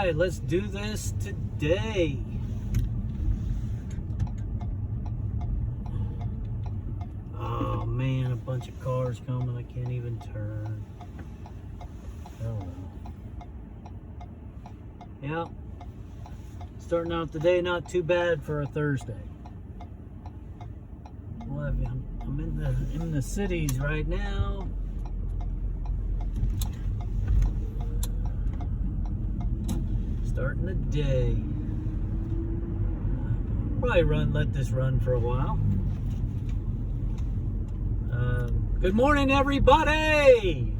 right, let's do this today. Oh man, a bunch of cars coming. I can't even turn. Oh well. Yeah. Starting out the day not too bad for a Thursday. Well, I'm in the cities right now. Starting the day. Probably let this run for a while. Good morning, everybody.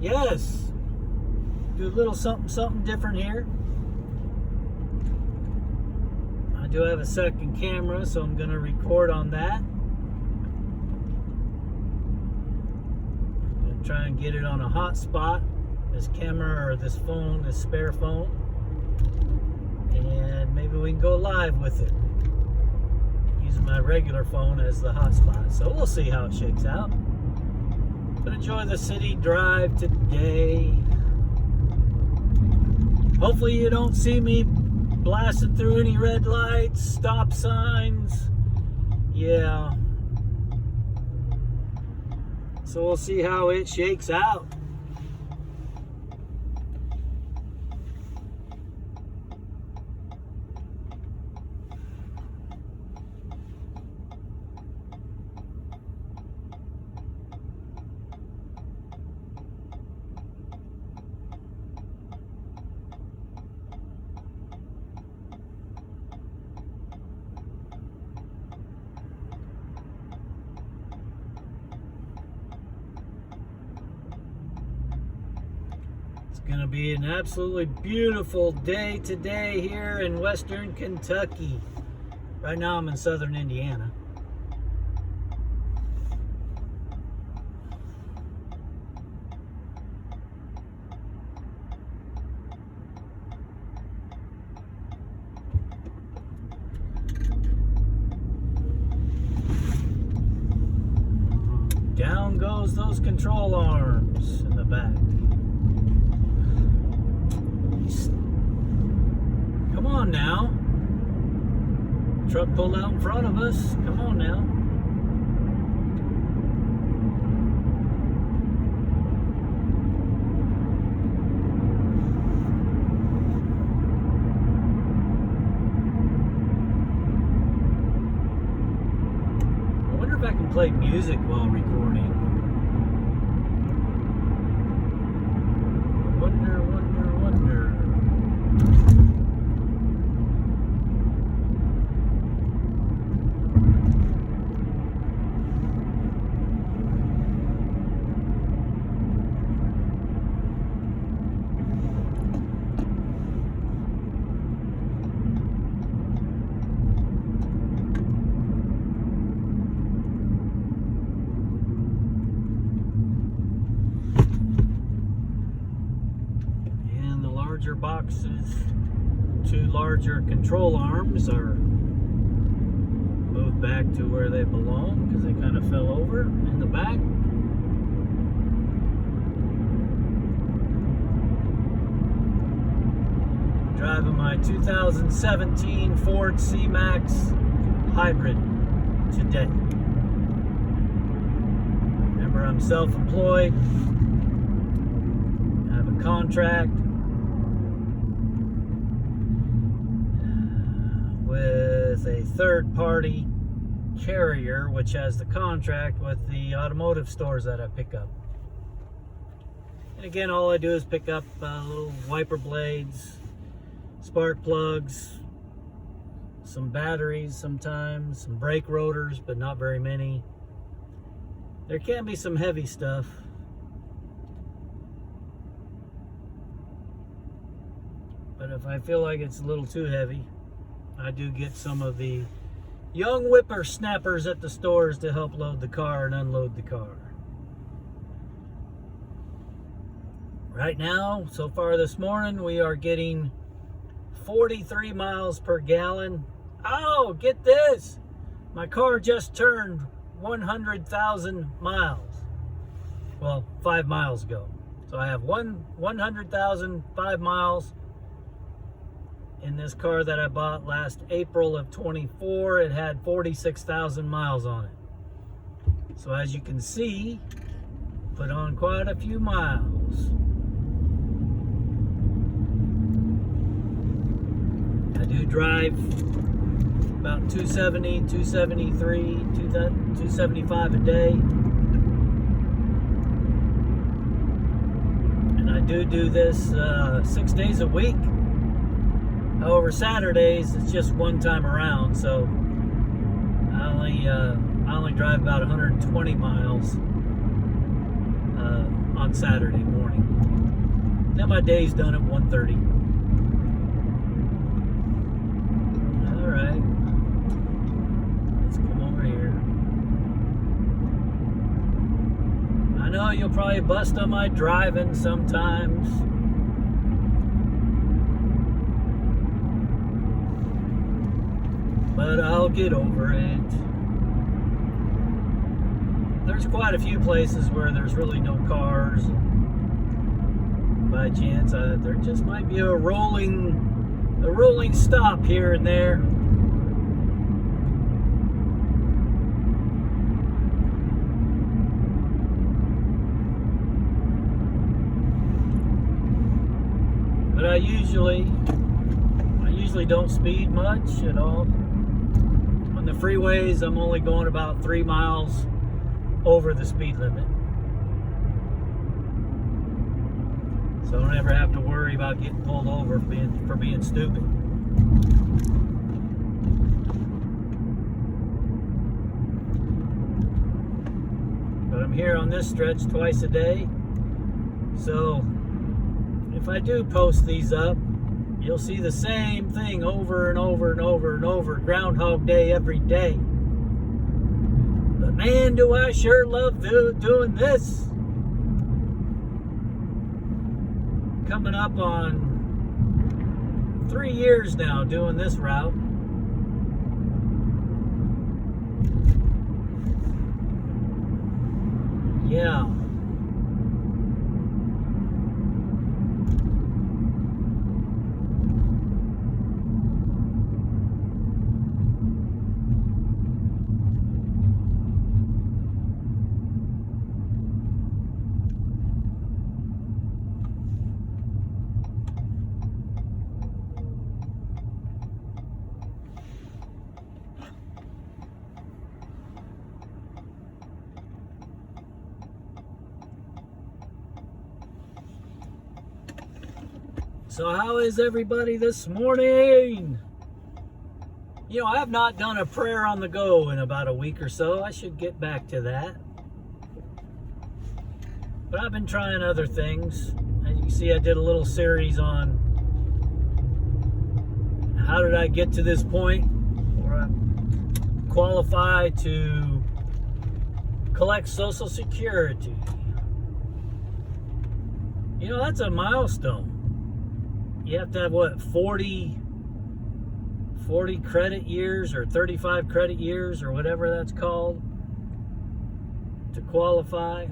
Yes, do a little something different here. I do have a second camera, so I'm going to record on that. I'm going to try and get it on a hotspot. This camera or this phone, this spare phone, and maybe we can go live with it using my regular phone as the hotspot. So we'll see how it shakes out. But enjoy the city drive today. Hopefully you don't see me blasting through any red lights, stop signs. Yeah. So we'll see how it shakes out. Going to be an absolutely beautiful day today here in western Kentucky. Right now I'm in southern Indiana. Down goes those control arms in the back. Come on now. Truck pulled out in front of us. Come on now. I wonder if I can play music while recording. Wonder. Boxes, two larger control arms are moved back to where they belong because they kind of fell over in the back. Driving my 2017 Ford C-Max hybrid today. Remember, I'm self-employed. I have a contract with a third-party carrier which has the contract with the automotive stores that I pick up. And again, all I do is pick up little wiper blades, spark plugs, some batteries sometimes, some brake rotors, but not very many. There can be some heavy stuff. But if I feel like it's a little too heavy, I do get some of the young whippersnappers at the stores to help load the car and unload the car. Right now, so far this morning, we are getting 43 miles per gallon. Oh, get this! My car just turned 100,000 miles. Well, 5 miles ago. So I have 100,005 miles in this car that I bought last April of 24. It had 46,000 miles on it. So as you can see, put on quite a few miles. I do drive about 270, 273, 275 a day. And I do this 6 days a week. However, Saturdays it's just one time around, so I only drive about 120 miles on Saturday morning. Then my day's done at 1:30. All right, let's come over here. I know you'll probably bust on my driving sometimes. But I'll get over it. There's quite a few places where there's really no cars. By chance, there just might be a rolling stop here and there. But I usually don't speed much at all. On the freeways, I'm only going about 3 miles over the speed limit. So I don't ever have to worry about getting pulled over for being stupid. But I'm here on this stretch twice a day. So if I do post these up, you'll see the same thing over and over and over and over, Groundhog Day every day. But man, do I sure love doing this. Coming up on 3 years now doing this route. Yeah. So how is everybody this morning? You know, I have not done a prayer on the go in about a week or so. I should get back to that. But I've been trying other things. As you can see, I did a little series on how did I get to this point where I qualify to collect Social Security. You know, that's a milestone. You have to have, what, 40 credit years or 35 credit years or whatever that's called to qualify.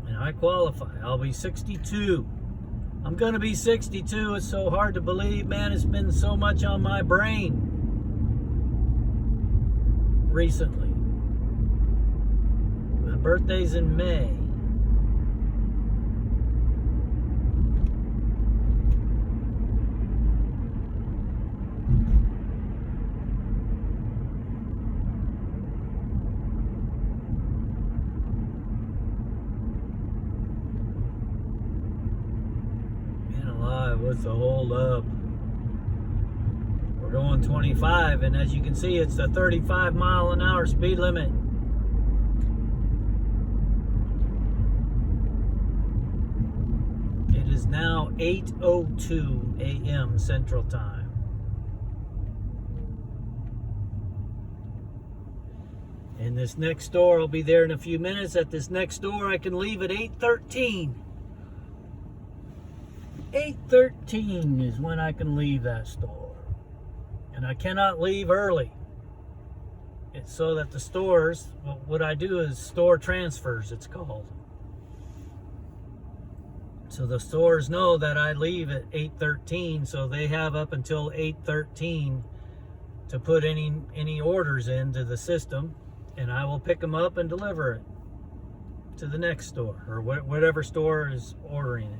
And I qualify. I'll be 62. I'm going to be 62. It's so hard to believe, man. It's been so much on my brain recently. My birthday's in May. What's the hold up? We're going 25, and as you can see, it's the 35-mile-an-hour speed limit. It is now 8:02 a.m. Central Time. In this next store, I'll be there in a few minutes. At this next store, I can leave at 8:13. 8:13 is when I can leave that store. And I cannot leave early. It's so that the stores, what I do is store transfers, it's called. So the stores know that I leave at 8:13, so they have up until 8:13 to put any orders into the system, and I will pick them up and deliver it to the next store, or whatever store is ordering it.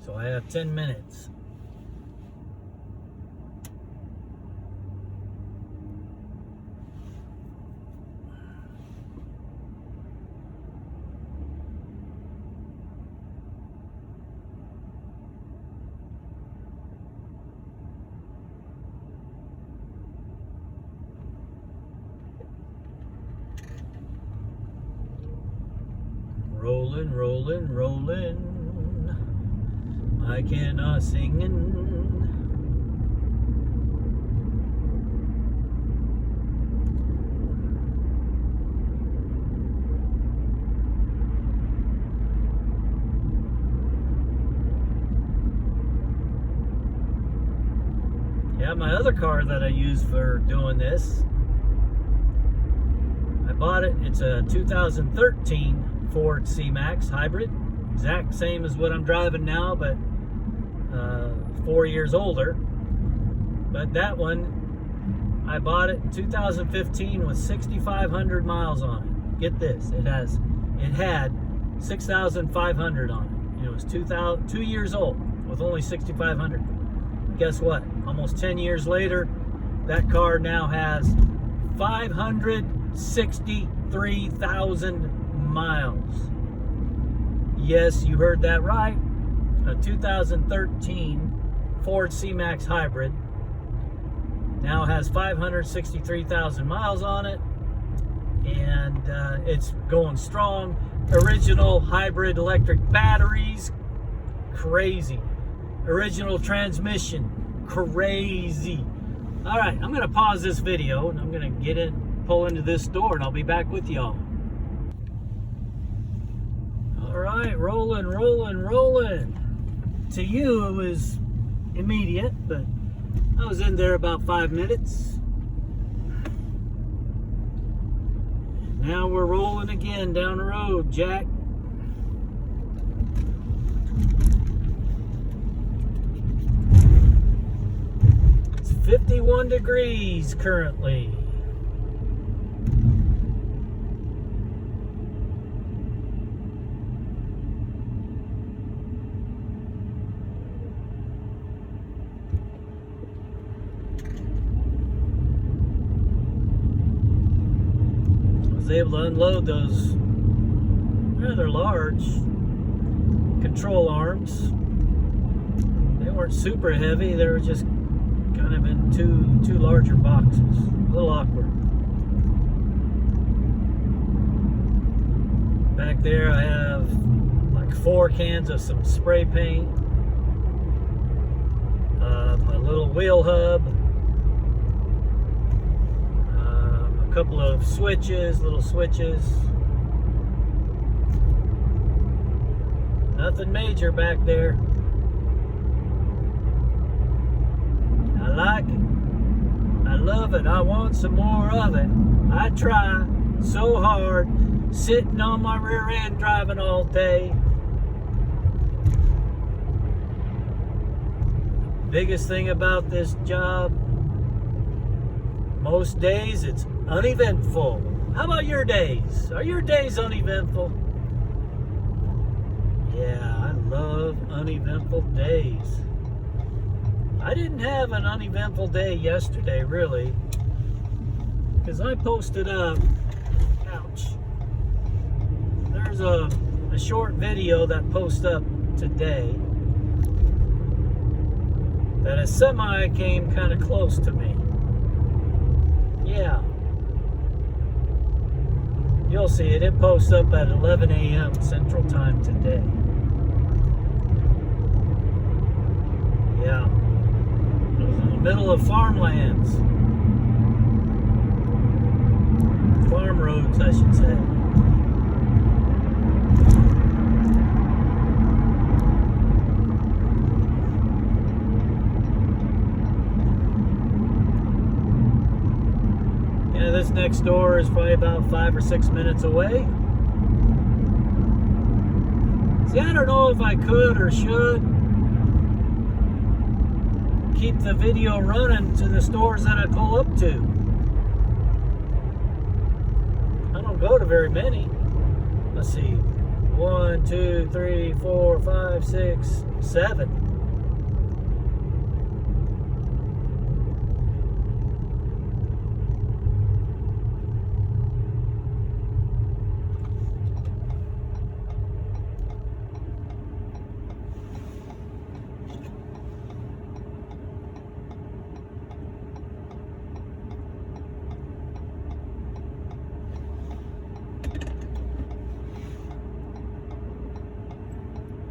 So I have 10 minutes. Rolling, rolling, rolling. I cannot sing. Yeah, my other car that I use for doing this, I bought it. It's a 2013 Ford C-Max hybrid, exact same as what I'm driving now, but 4 years older. But that one, I bought it in 2015 with 6,500 miles on it. Get this, it had 6,500 on it. It was 2 years old with only 6,500. Guess what? Almost 10 years later, that car now has 563,000 miles. Yes, you heard that right. A 2013 Ford C-Max hybrid now has 563,000 miles on it, and it's going strong. Original hybrid electric batteries, crazy. Original transmission, crazy. All right, I'm gonna pause this video and I'm gonna pull into this store, and I'll be back with y'all. All right, rolling, rolling, rolling. To you, it was immediate, but I was in there about 5 minutes. Now we're rolling again down the road, Jack. It's 51 degrees currently. I was able to unload those rather large control arms. They weren't super heavy, they were just kind of in two larger boxes. A little awkward. Back there I have like 4 cans of some spray paint, my little wheel hub, a couple of switches, little switches. Nothing major back there. I like it. I love it. I want some more of it. I try so hard sitting on my rear end driving all day. Biggest thing about this job, most days it's uneventful. How about your days? Are your days uneventful? Yeah, I love uneventful days. I didn't have an uneventful day yesterday, really, because I posted up, ouch, there's a short video that posts up today that a semi came kind of close to me. Yeah. You'll see it. It posts up at 11 a.m. Central Time today. Yeah. It was in the middle of farmlands. Farm roads, I should say. Yeah, this next door is probably about 5 or 6 minutes away. See, I don't know if I could or should keep the video running to the stores that I pull up to. I don't go to very many. Let's see. 1, 2, 3, 4, 5, 6, 7.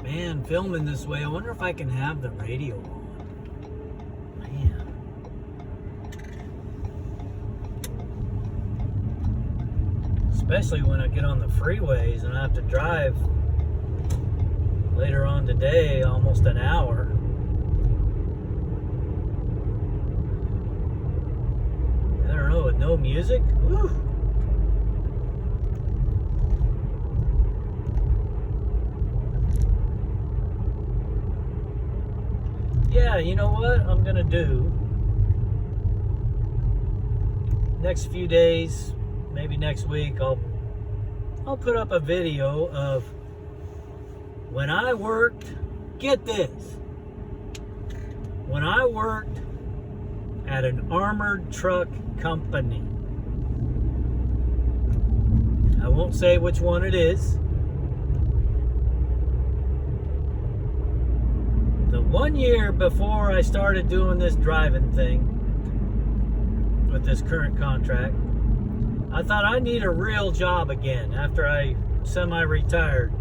Man, filming this way, I wonder if I can have the radio on. Man. Especially when I get on the freeways and I have to drive later on today almost an hour. I don't know, with no music? Woo! Yeah, you know what I'm gonna do next few days, maybe next week, I'll put up a video of when I worked, get this, when I worked at an armored truck company. I won't say which one it is. 1 year before I started doing this driving thing with this current contract, I thought I need a real job again after I semi-retired.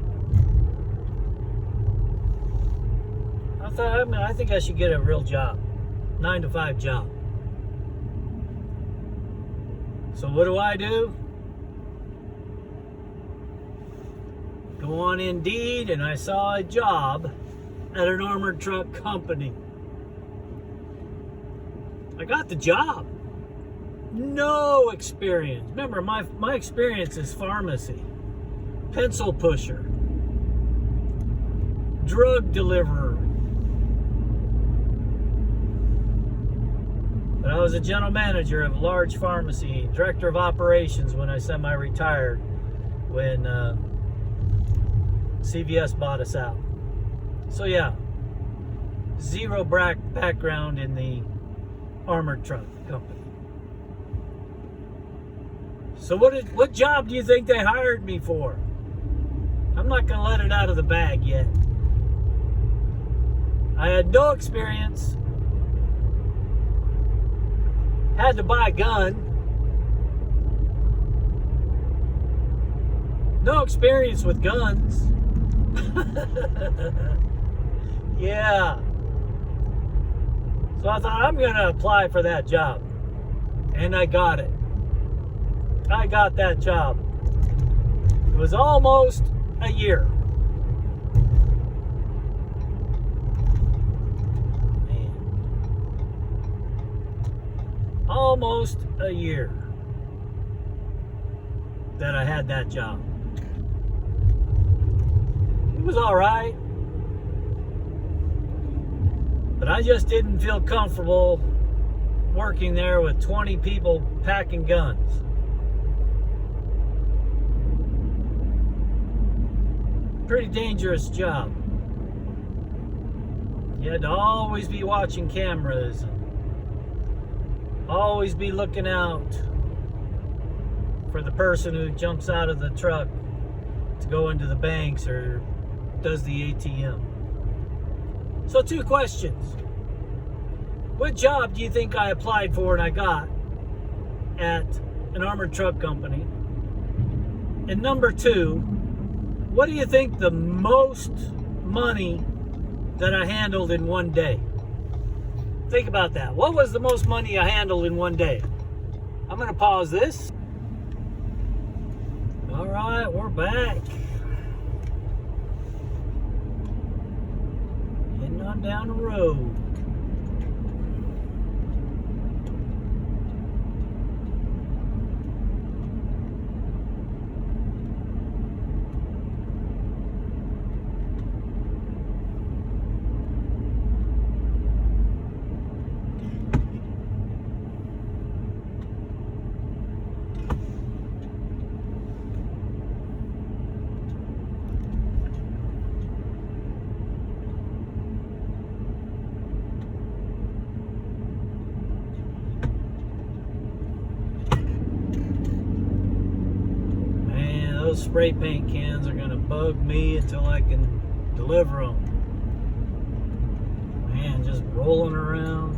I thought, I think I should get a real job, 9 to 5 job. So what do? Go on Indeed, and I saw a job at an armored truck company. I got the job. No experience. Remember, my experience is pharmacy, pencil pusher, drug deliverer. But I was a general manager of a large pharmacy, director of operations when I semi-retired, when CVS bought us out. So yeah, zero background in the armored truck company. So what job do you think they hired me for? I'm not gonna let it out of the bag yet. I had no experience. Had to buy a gun. No experience with guns. Yeah. So I thought, I'm going to apply for that job. And I got it. I got that job. It was almost a year. Man. Almost a year that I had that job. It was all right. But I just didn't feel comfortable working there with 20 people packing guns. Pretty dangerous job. You had to always be watching cameras, always be looking out for the person who jumps out of the truck to go into the banks or does the ATM. So 2 questions. What job do you think I applied for and I got at an armored truck company? And number 2, what do you think the most money that I handled in one day? Think about that. What was the most money I handled in one day? I'm going to pause this. All right, we're back. Heading on down the road. those spray paint cans are going to bug me until I can deliver them. Man, just rolling around.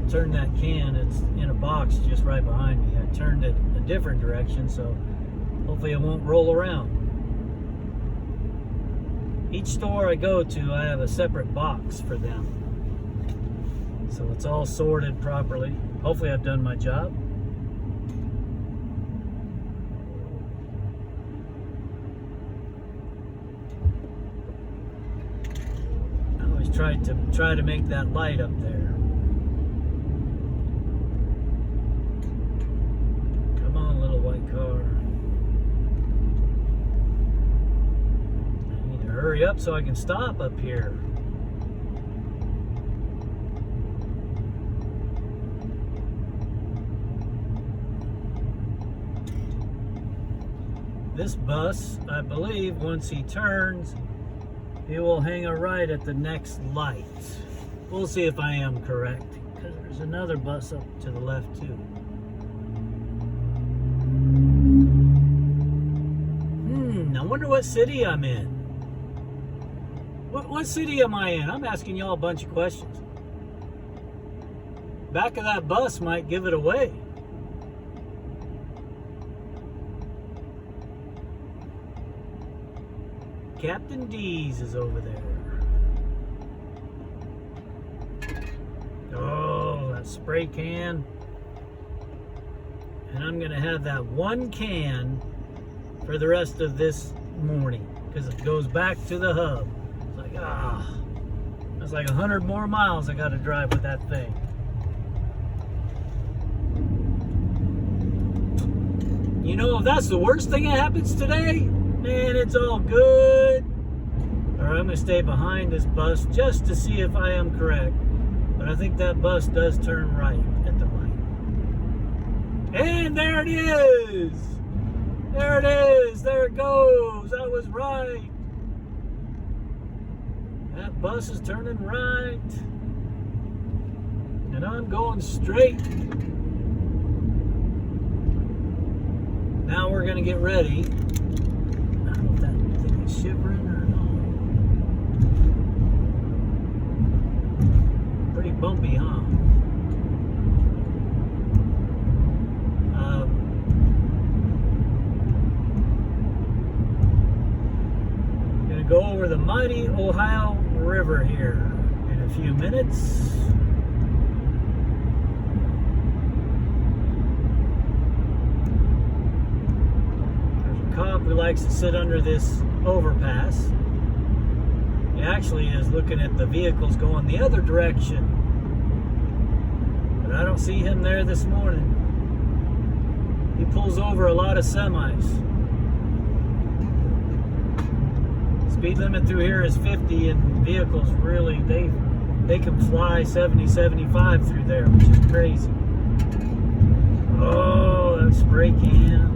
Turned that can, it's in a box just right behind me. I turned it a different direction, so hopefully it won't roll around. Each store I go to, I have a separate box for them, so it's all sorted properly. Hopefully I've done my job. I always try to make that light up there. Car. I need to hurry up so I can stop up here. This bus, I believe, once he turns, he will hang a right at the next light. We'll see if I am correct, because there's another bus up to the left too. I wonder what city I'm in. What city am I in? I'm asking y'all a bunch of questions. Back of that bus might give it away. Captain D's is over there. Oh, that spray can. And I'm gonna have that one can for the rest of this morning, because it goes back to the hub. It's like, that's like 100 more miles I got to drive with that thing. You know, if that's the worst thing that happens today, man, it's all good. Or I'm going to stay behind this bus just to see if I am correct. But I think that bus does turn right at the light. And there it is! There it is! There it goes! I was right! That bus is turning right. And I'm going straight. Now we're going to get ready. I don't know if that thing is shivering or not. Pretty bumpy, huh? Go over the mighty Ohio River here in a few minutes. There's a cop who likes to sit under this overpass. He actually is looking at the vehicles going the other direction. But I don't see him there this morning. He pulls over a lot of semis. Speed limit through here is 50, and vehicles really, they can fly 70, 75 through there, which is crazy. Oh, that spray can.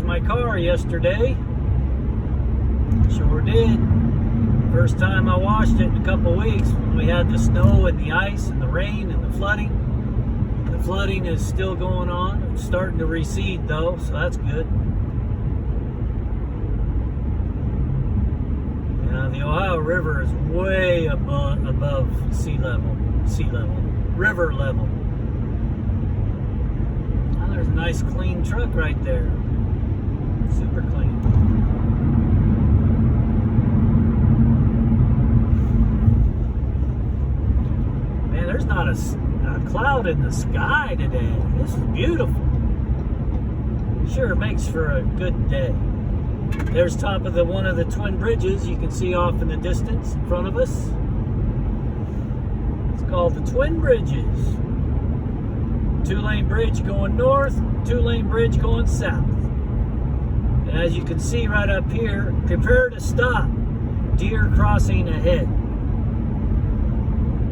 My car yesterday. Sure did. First time I washed it in a couple of weeks when we had the snow and the ice and the rain and the flooding. The flooding is still going on. It's starting to recede though, so that's good. Yeah, the Ohio River is way above sea level, river level. There's a nice clean truck right there. Super clean. Man, there's not a cloud in the sky today. This is beautiful. Sure makes for a good day. There's top of one of the twin bridges you can see off in the distance in front of us. It's called the Twin Bridges. 2-lane bridge going north, 2-lane bridge going south. And as you can see right up here, prepare to stop. Deer crossing ahead.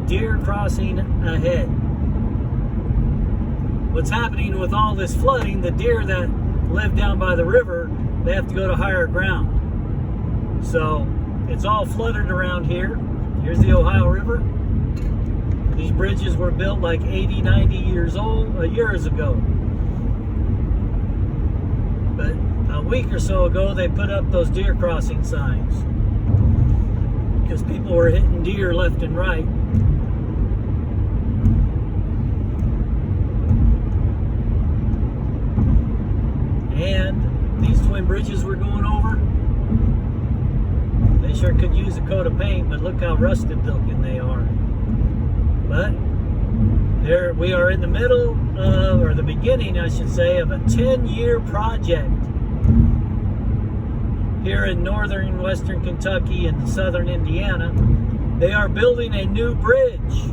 Deer crossing ahead. What's happening with all this flooding, the deer that live down by the river, they have to go to higher ground. So it's all flooded around here. Here's the Ohio River. These bridges were built like 80, 90 years ago. But a week or so ago, they put up those deer crossing signs because people were hitting deer left and right. And these twin bridges we're going over, they sure could use a coat of paint, but look how rusted looking they are. But there we are in the middle of, or the beginning, I should say, of a 10-year project here in northern western Kentucky and southern Indiana. They are building a new bridge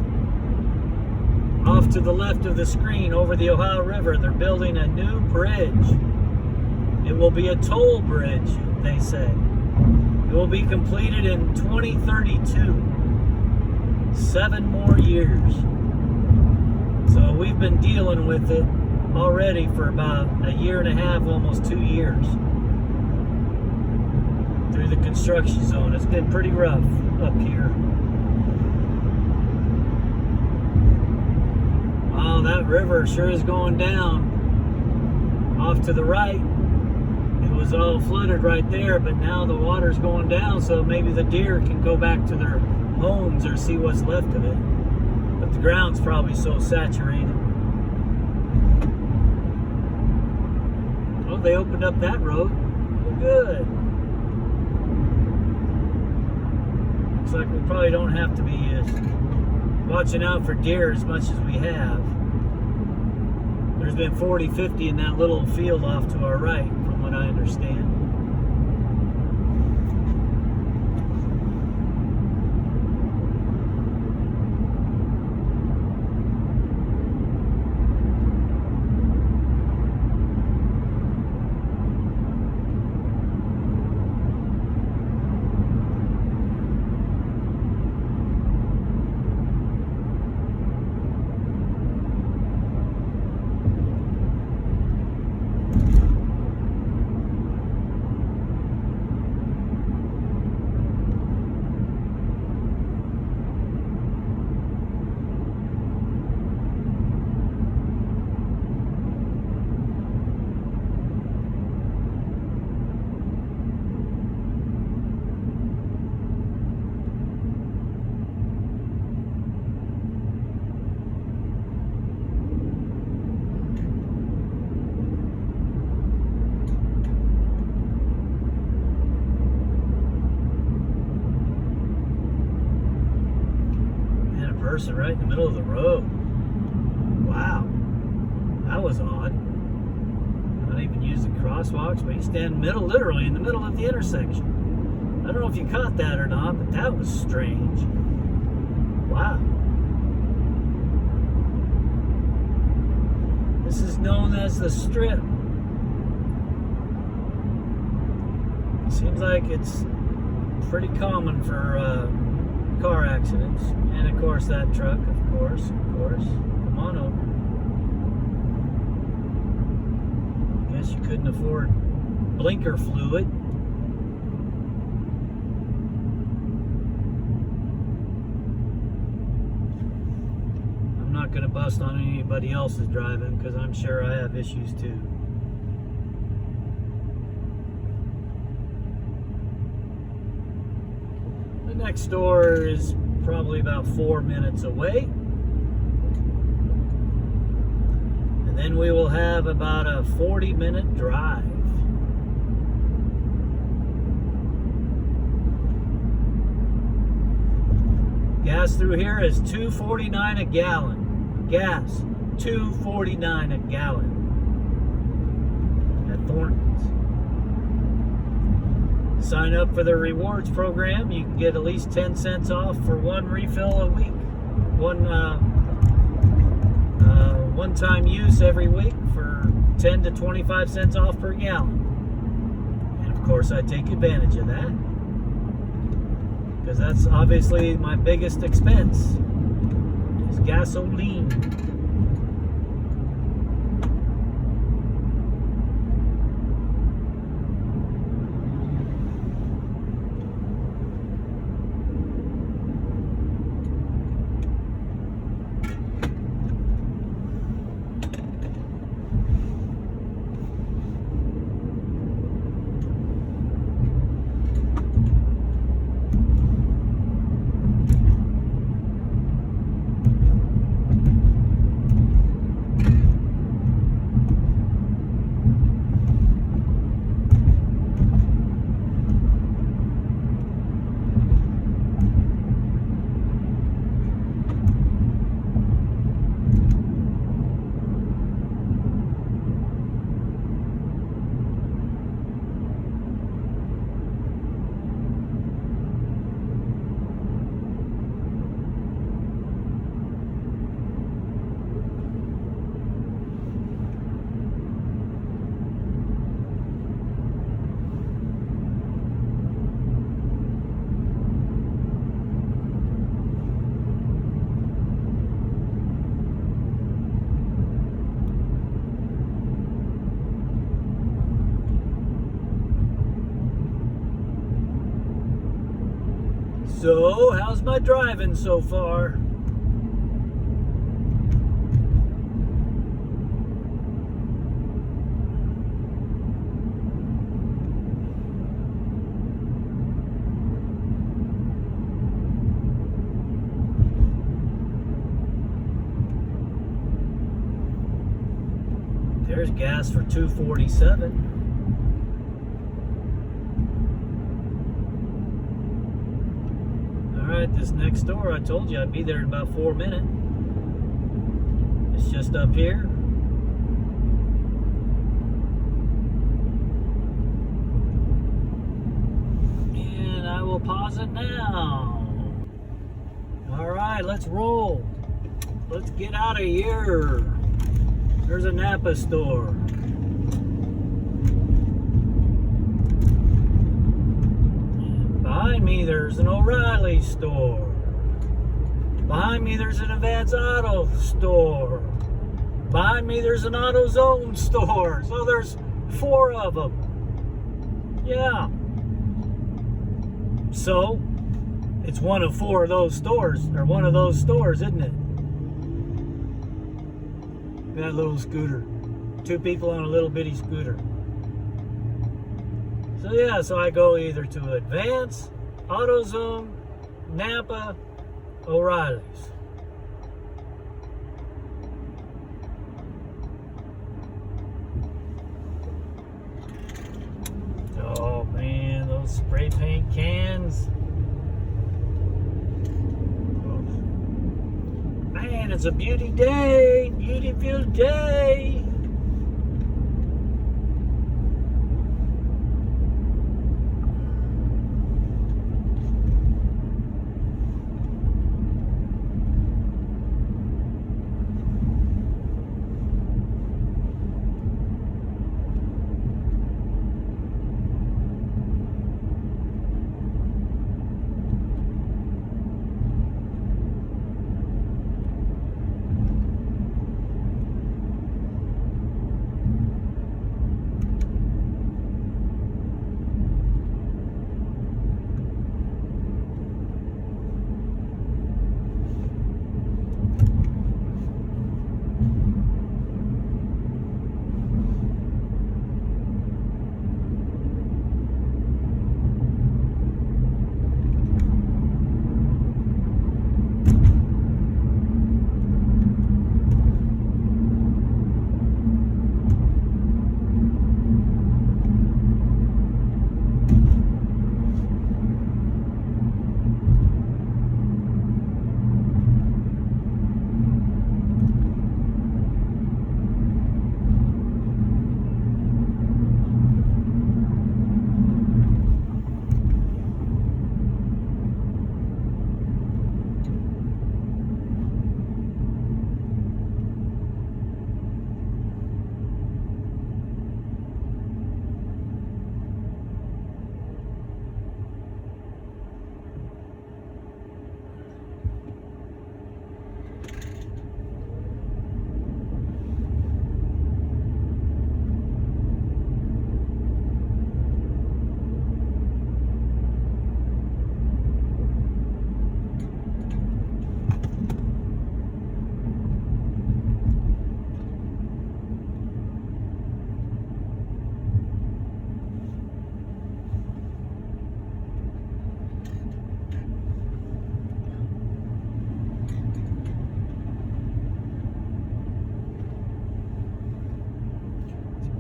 off to the left of the screen over the Ohio River. They're building a new bridge. It will be a toll bridge, they say. It will be completed in 2032. 7 more years. So we've been dealing with it already for about a year and a half, almost 2 years. Through the construction zone. It's been pretty rough up here. Wow, that river sure is going down. Off to the right, it was all flooded right there, but now the water's going down, so maybe the deer can go back to their homes or see what's left of it. But the ground's probably so saturated. Oh, they opened up that road. Oh, good. Looks like we probably don't have to be watching out for deer as much as we have. There's been 40, 50 in that little field off to our right, from what I understand. Person right in the middle of the road. Wow, that was odd. Not even using crosswalks, but you stand literally in the middle of the intersection. I don't know if you caught that or not, but that was strange. Wow. This is known as the Strip. Seems like it's pretty common for car accidents. And of course that truck, of course. Come on over. Guess you couldn't afford blinker fluid. I'm not going to bust on anybody else's driving because I'm sure I have issues too. The next door is probably about 4 minutes away. And Then we will have about a 40-minute drive. Gas through here is $2.49 a gallon. Gas, $2.49 a gallon at Thornton's. Sign up for the rewards program. You can get at least 10 cents off for one refill a week. One-time use every week for 10 to 25 cents off per gallon. And of course, I take advantage of that, because that's obviously my biggest expense, is gasoline. So, how's my driving so far? There's gas for $2.47. Alright, this next door, I told you I'd be there in about 4 minutes. It's just up here. And I will pause it now. Alright, let's roll. Let's get out of here. There's a Napa store. Behind me, there's an O'Reilly store. Behind me, there's an Advance Auto store. Behind me, there's an AutoZone store. So there's 4 of them. Yeah. So, it's one of 4 of those stores, or one of those stores, isn't it? That little scooter. 2 people on a little bitty scooter. So yeah, so I go either to Advance, AutoZone, Napa, O'Reilly's. Oh man, those spray paint cans. Oh. Man, it's a beauty day, beautiful day.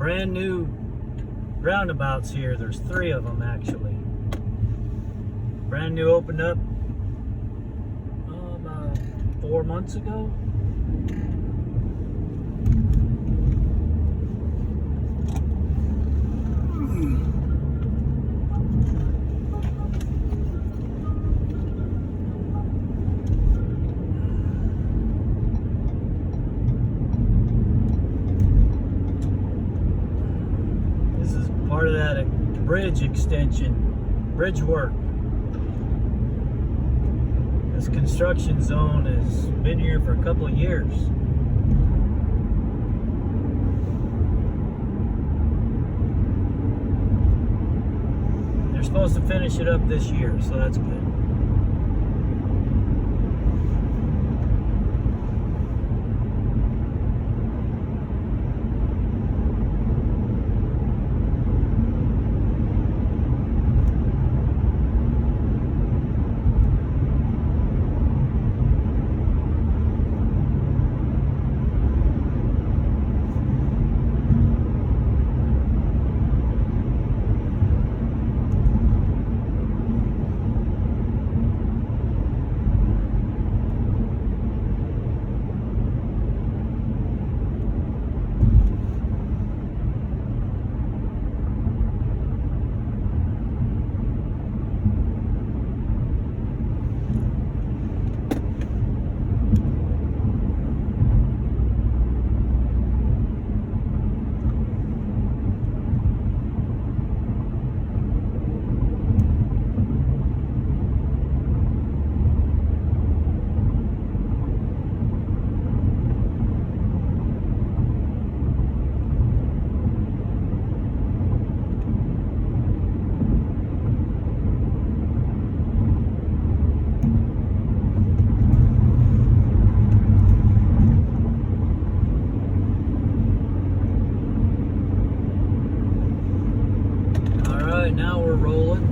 brand new roundabouts here. There's 3 of them actually. Brand new, opened up about 4 months ago. Part of that bridge extension, bridge work. This construction zone has been here for a couple of years. They're supposed to finish it up this year, so that's good. Now we're rolling.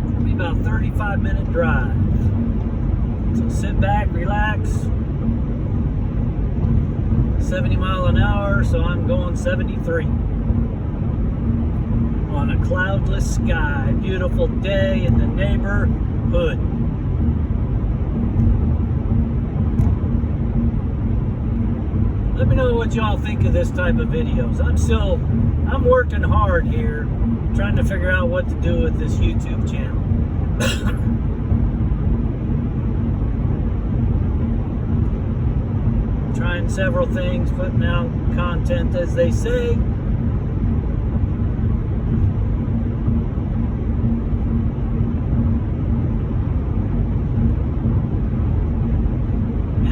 It'll be about a 35-minute drive. So sit back, relax. 70 miles an hour, so I'm going 73. On a cloudless sky, beautiful day in the neighborhood. Let me know what y'all think of this type of videos. I'm working hard here, trying to figure out what to do with this YouTube channel. Trying several things, putting out content, as they say.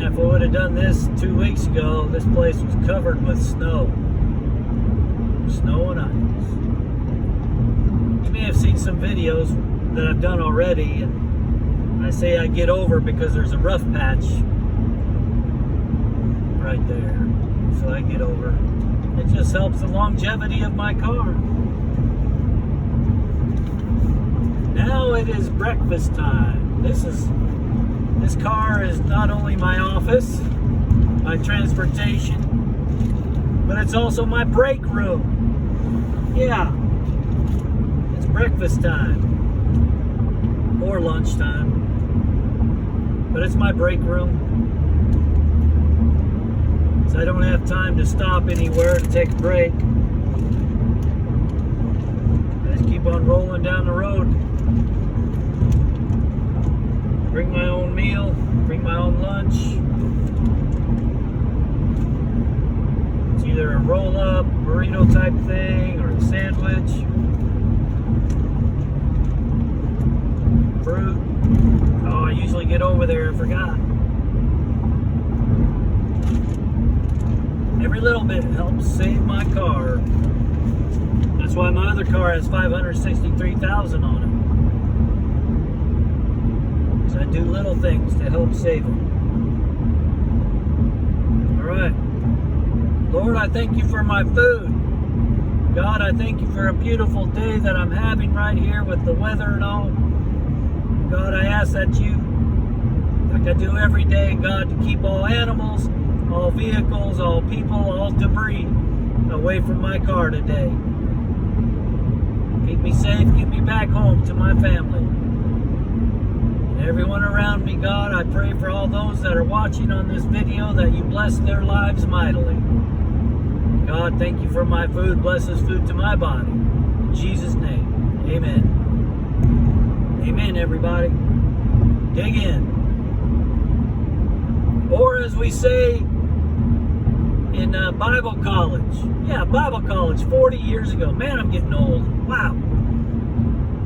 If I would have done this 2 weeks ago, this place was covered with snow. Snow and ice. You may have seen some videos that I've done already, and I say I get over because there's a rough patch right there. So I get over. It just helps the longevity of my car. Now it is breakfast time. This car is not only my office, my transportation, but it's also my break room. Yeah, it's breakfast time or lunchtime, but it's my break room. So I don't have time to stop anywhere to take a break. I just keep on rolling down the road. Bring my own meal, bring my own lunch. It's either a roll-up, burrito type thing, or a sandwich. Fruit. Oh, I usually get over there and forgot. Every little bit helps save my car. That's why my other car has 563,000 on it. I do little things to help save them. All right. Lord, I thank you for my food. God, I thank you for a beautiful day that I'm having right here with the weather and all. God, I ask that you, like I do every day, God, to keep all animals all vehicles, all people, all debris away from my car today. Keep me safe, get me back home to my family. And everyone around me, God, I pray for all those that are watching on this video that you bless their lives mightily. God, thank you for my food. Bless this food to my body. In Jesus' name, amen. Amen, everybody. Dig in. Or as we say in Bible college. Yeah, Bible college 40 years ago. Man, I'm getting old. Wow.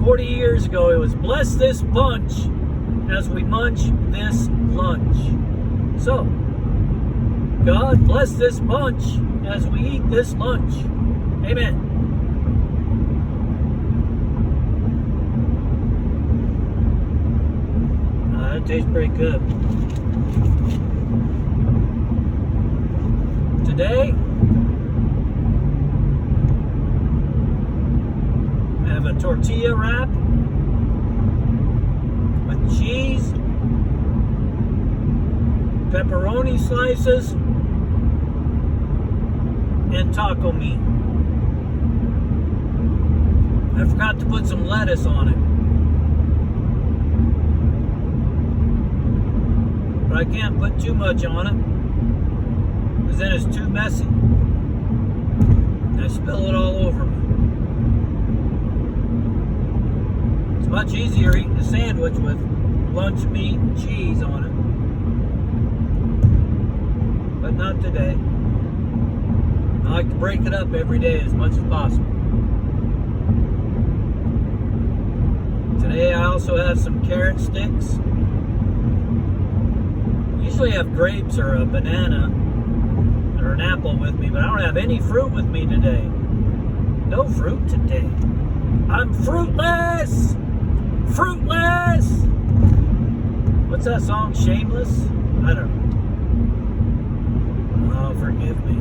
40 years ago, it was bless this bunch as we munch this lunch. So, God bless this bunch as we eat this lunch. Amen. That tastes pretty good. Today, I have a tortilla wrap with cheese, pepperoni slices, and taco meat. I forgot to put some lettuce on it. But I can't put too much on it, because then it's too messy. I spill it all over me. It's much easier eating a sandwich with lunch meat and cheese on it. But not today. I like to break it up every day as much as possible. Today I also have some carrot sticks. Usually have grapes or a banana or an apple with me, but I don't have any fruit with me today. No fruit today. I'm fruitless! Fruitless! What's that song? Shameless? I don't know. Oh, forgive me.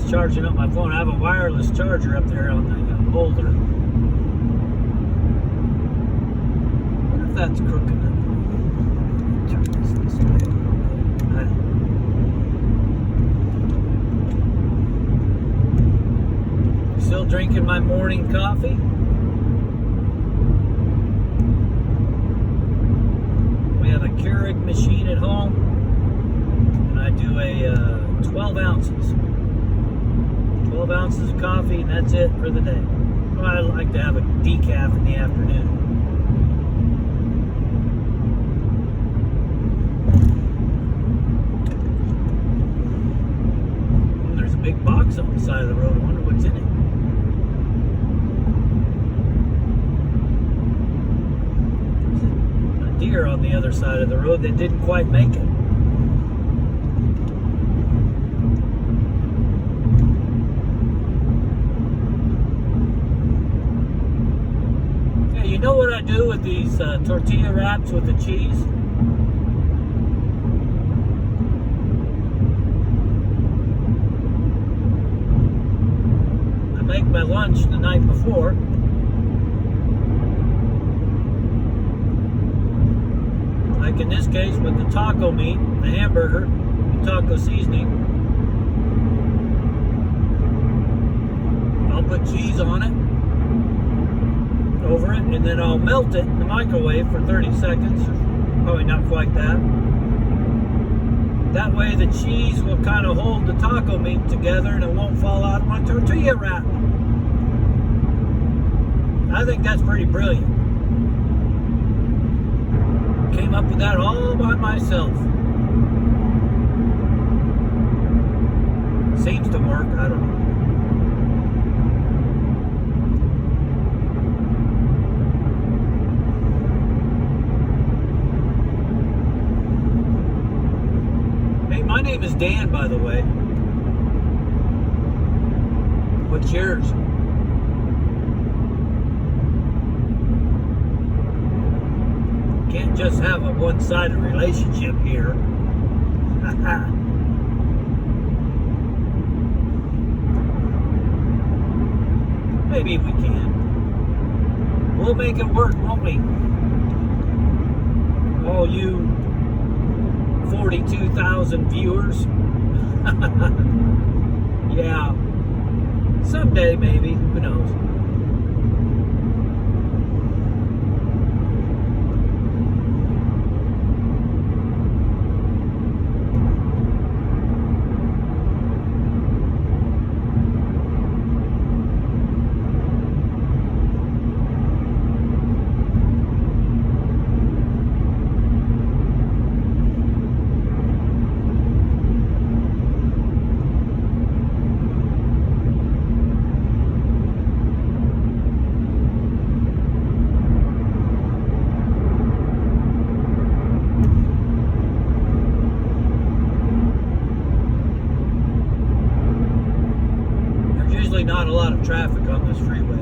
Charging up my phone. I have a wireless charger up there on the holder. I wonder if that's crooked. Turn this way. I don't know. Still drinking my morning coffee. We have a Keurig machine at home, and I do a 12 ounces. 12 ounces of coffee, and that's it for the day. Well, I like to have a decaf in the afternoon. And there's a big box on the side of the road. I wonder what's in it. There's a deer on the other side of the road that didn't quite make it. You know what I do with these tortilla wraps with the cheese? I make my lunch the night before. Like in this case with the taco meat, the hamburger, the taco seasoning. I'll put cheese on it. Over it, and then I'll melt it in the microwave for 30 seconds. Probably not quite that. That way the cheese will kind of hold the taco meat together and it won't fall out of my tortilla wrap. I think that's pretty brilliant. Came up with that all by myself. Seems to work, I don't know. Hey, my name is Dan, by the way. What's yours? Can't just have a one-sided relationship here. Maybe we can. We'll make it work, won't we? All you 42,000 viewers. Yeah. Someday, maybe. Who knows? Not a lot of traffic on this freeway.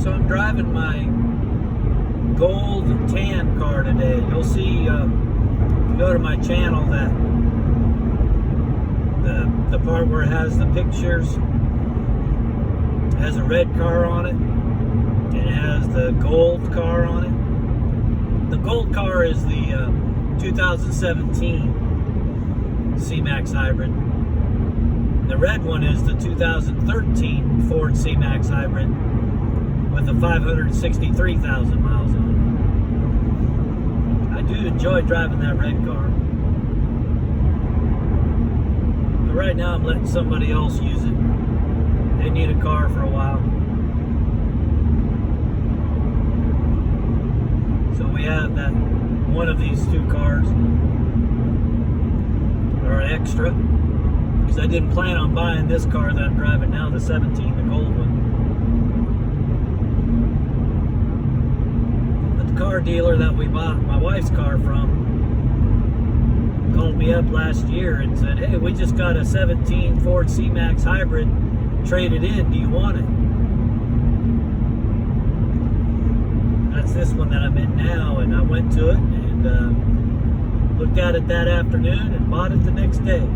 So I'm driving my gold and tan car today. You'll see, if you go to my channel, that the part where it has the pictures has a red car on it, and it has the gold car on it. The gold car is the 2017 C-Max Hybrid. The red one is the 2013 Ford C-Max Hybrid with the 563,000 miles on it. I do enjoy driving that red car. But right now I'm letting somebody else use it. They need a car for a while. So we have that one of these two cars are an extra. Because I didn't plan on buying this car that I'm driving now, the 17, the gold one. The car dealer that we bought my wife's car from called me up last year and said, hey, we just got a 17 Ford C-Max Hybrid traded in. Do you want it? That's this one that I'm in now, and I went to it and looked at it that afternoon and bought it the next day.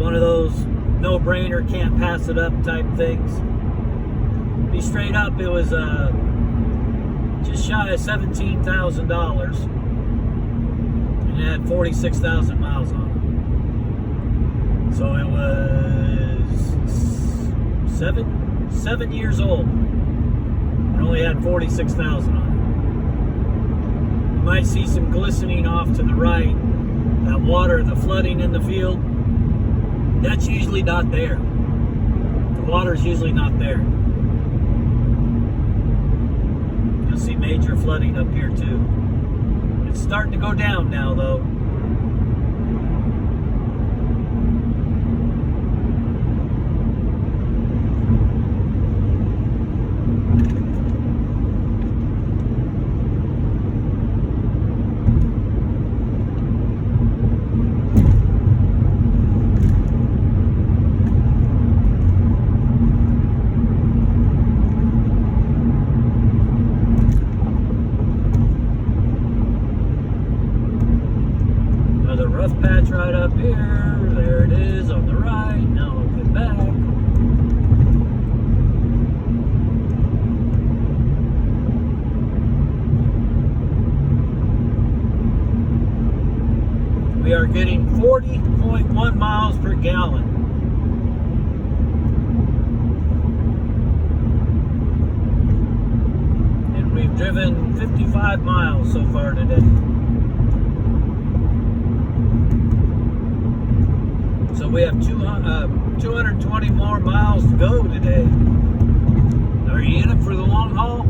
One of those no-brainer, can't pass it up type things. Be straight up, it was just shy of $17,000, and it had 46,000 miles on it. So it was 7 years old and only had 46,000 on it. You might see some glistening off to the right. That water, the flooding in the field, that's usually not there. The water's usually not there. You'll see major flooding up here too. It's starting to go down now though. Rough patch right up here. There it is on the right. Now we'll get back. We are getting 40.1 miles per gallon. And we've driven 55 miles so far today. So we have 220 more miles to go today. Are you in it for the long haul?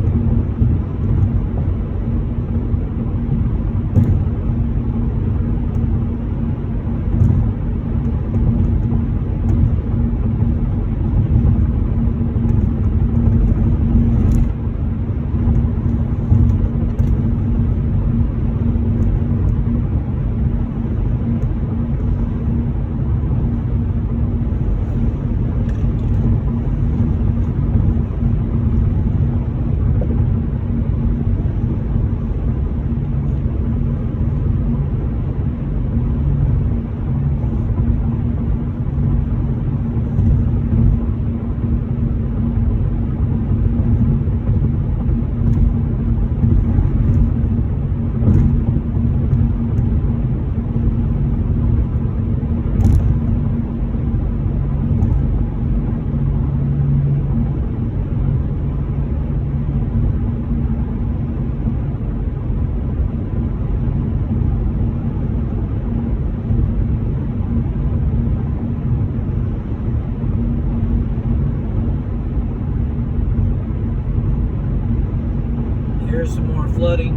Here's some more flooding.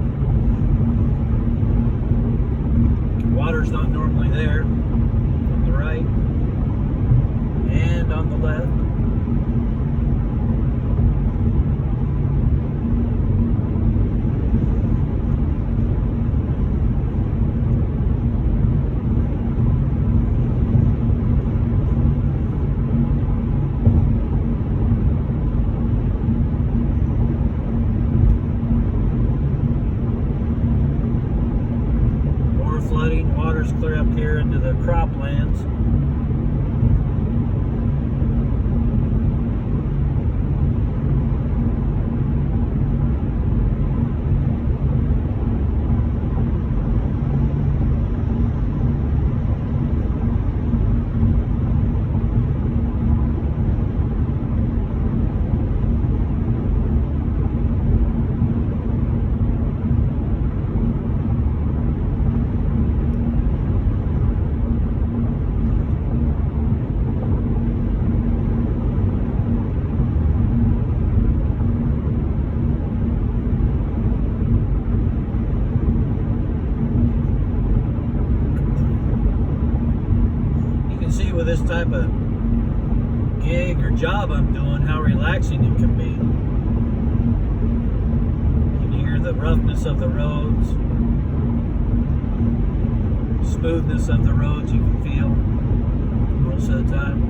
Water's not normally there on the right and on the left. Flooding, water's clear up here into the croplands. See with this type of gig or job I'm doing how relaxing it can be. You can hear the roughness of the roads, smoothness of the roads you can feel most of the time.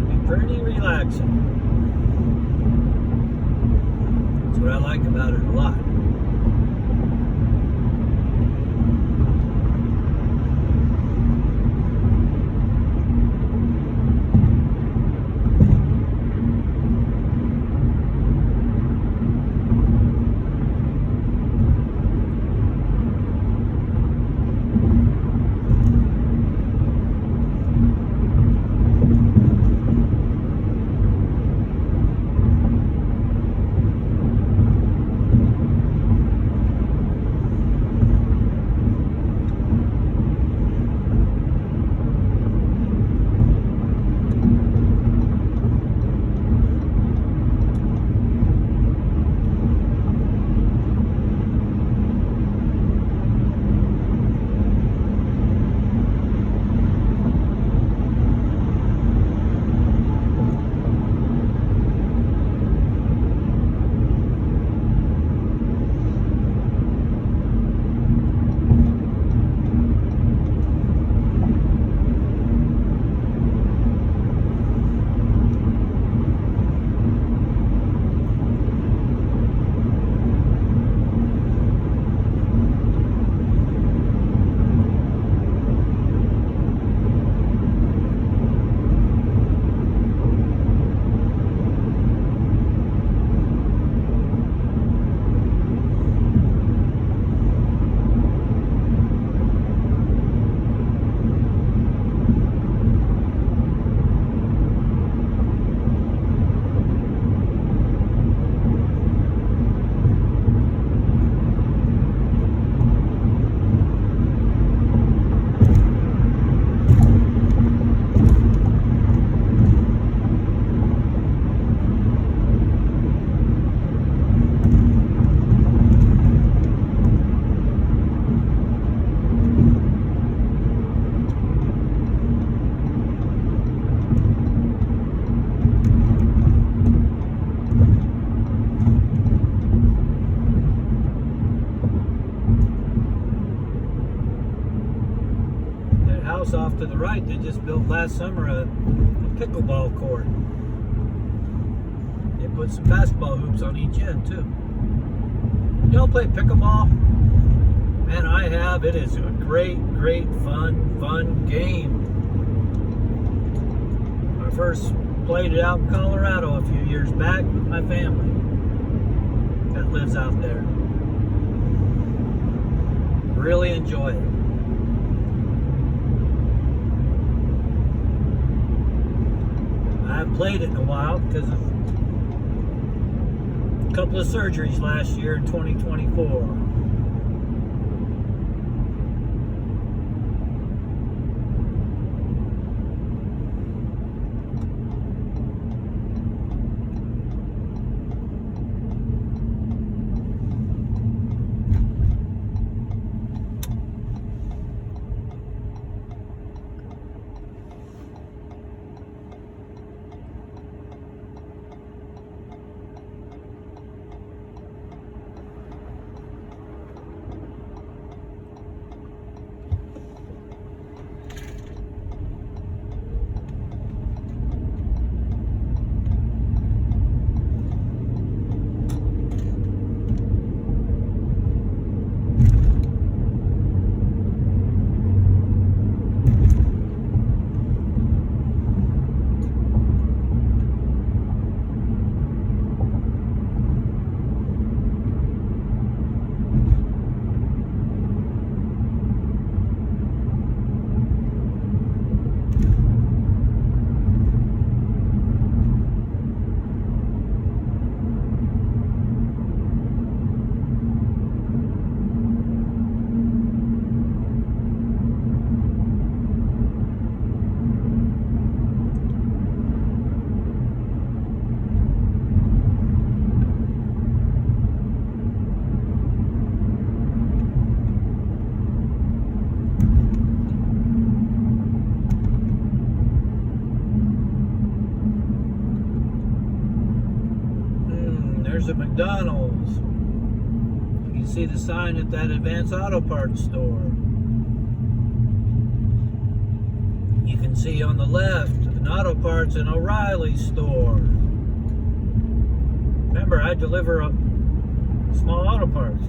Be pretty relaxing. That's what I like about it a lot. to the right, they just built last summer a pickleball court. They put some basketball hoops on each end too. Y'all play pickleball? Man, I have. It is a great, fun game. I first played it out in Colorado a few years back with my family that lives out there. Really enjoy it. I haven't played it in a while because of a couple of surgeries last year in 2024. There's a McDonald's. You can see the sign at that Advanced Auto Parts store. You can see on the left an Auto Parts and O'Reilly store. Remember, I deliver small auto parts.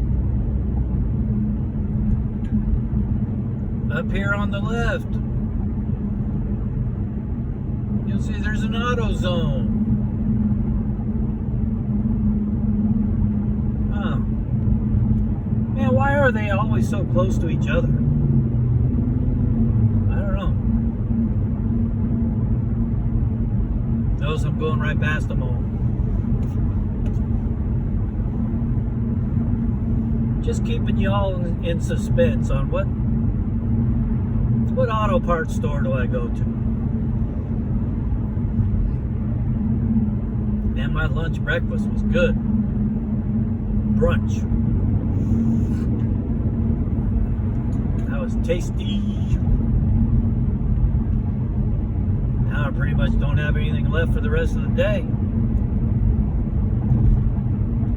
Up here on the left, you'll see there's an AutoZone. Man, why are they always so close to each other? I don't know. Notice I'm going right past them all. Just keeping y'all in suspense on what auto parts store do I go to? Man, my lunch breakfast was good. Brunch. That was tasty. Now I pretty much don't have anything left for the rest of the day.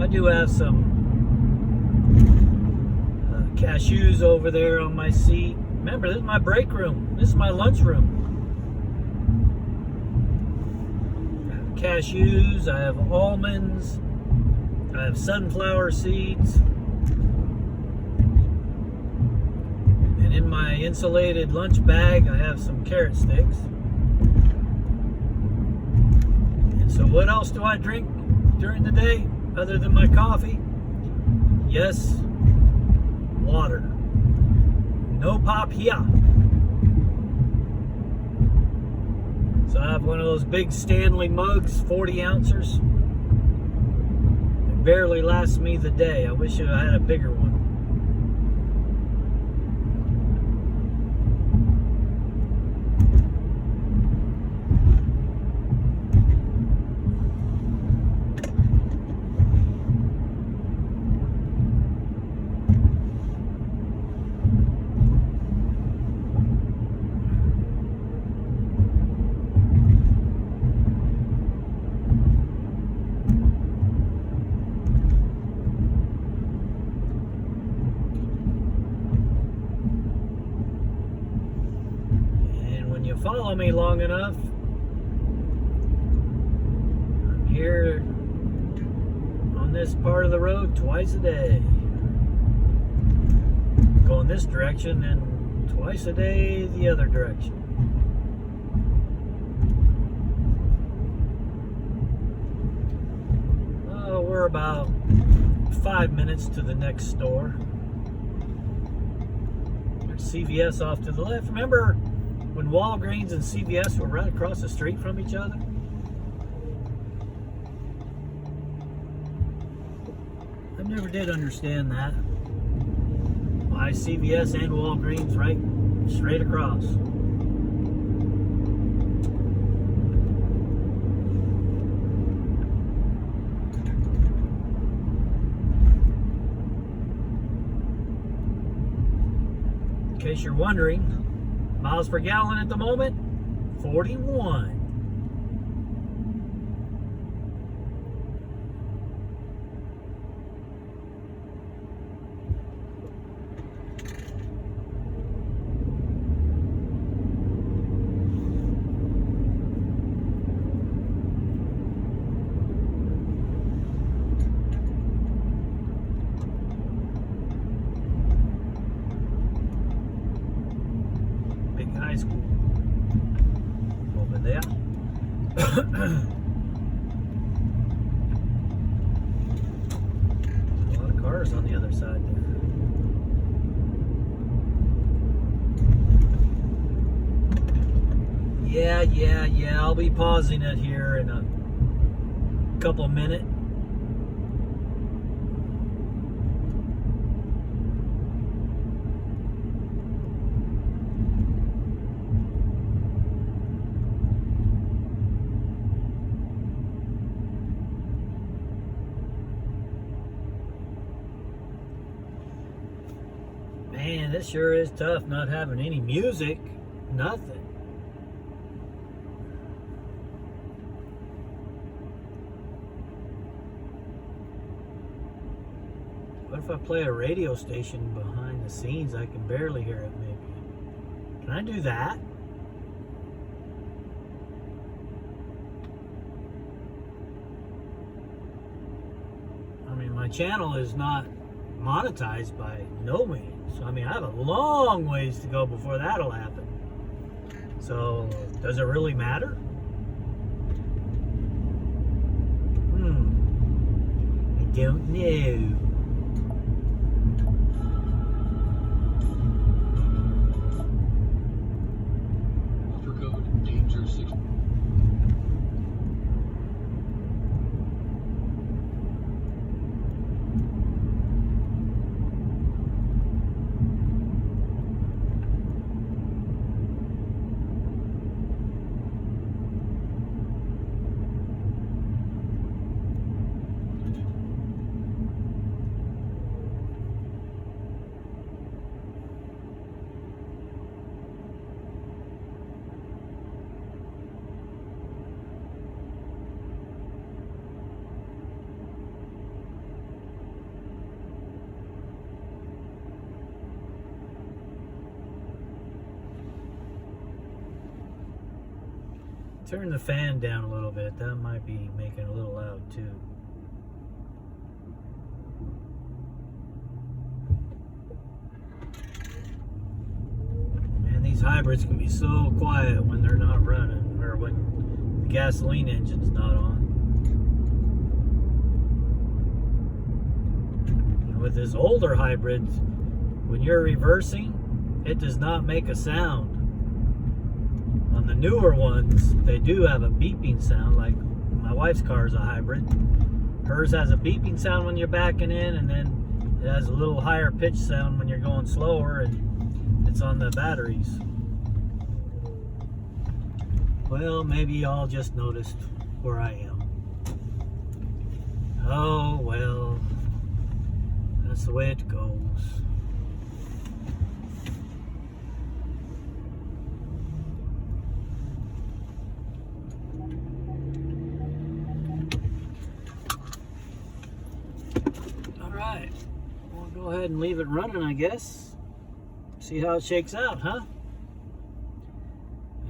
I do have some cashews over there on my seat. Remember, this is my break room. This is my lunch room. I have cashews, I have almonds, I have sunflower seeds. And in my insulated lunch bag, I have some carrot sticks. And so what else do I drink during the day other than my coffee? Yes, water. No pop here. So I have one of those big Stanley mugs, 40 ounces. It barely lasts me the day. I wish I had a bigger one. follow me long enough, I'm here on this part of the road twice a day. Going this direction and twice a day the other direction. Oh, we're about 5 minutes to the next store. There's CVS off to the left. Remember when Walgreens and CVS were right across the street from each other? I never did understand that. Why CVS and Walgreens right straight across. In case you're wondering, miles per gallon at the moment, 41. High school over there. A lot of cars on the other side there. Yeah, I'll be pausing it here in a couple minutes. Man, this sure is tough not having any music, nothing. What if I play a radio station behind the scenes? I can barely hear it maybe. Can I do that? I mean, my channel is not monetized by no means. So, I mean, I have a long ways to go before that'll happen. So, does it really matter? I don't know. Offer code danger 6. Turn the fan down a little bit. That might be making it a little loud too. Man, these hybrids can be so quiet when they're not running, or when the gasoline engine's not on. And with this older hybrid, when you're reversing, it does not make a sound. On the newer ones, they do have a beeping sound. Like my wife's car is a hybrid. Hers has a beeping sound when you're backing in, and then it has a little higher pitch sound when you're going slower, and it's on the batteries. Well, maybe y'all just noticed where I am. Oh, well, that's the way it goes. Alright, we'll go ahead and leave it running, I guess. See how it shakes out, huh?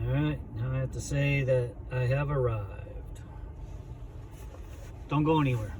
Alright, have to say that I have arrived. Don't go anywhere.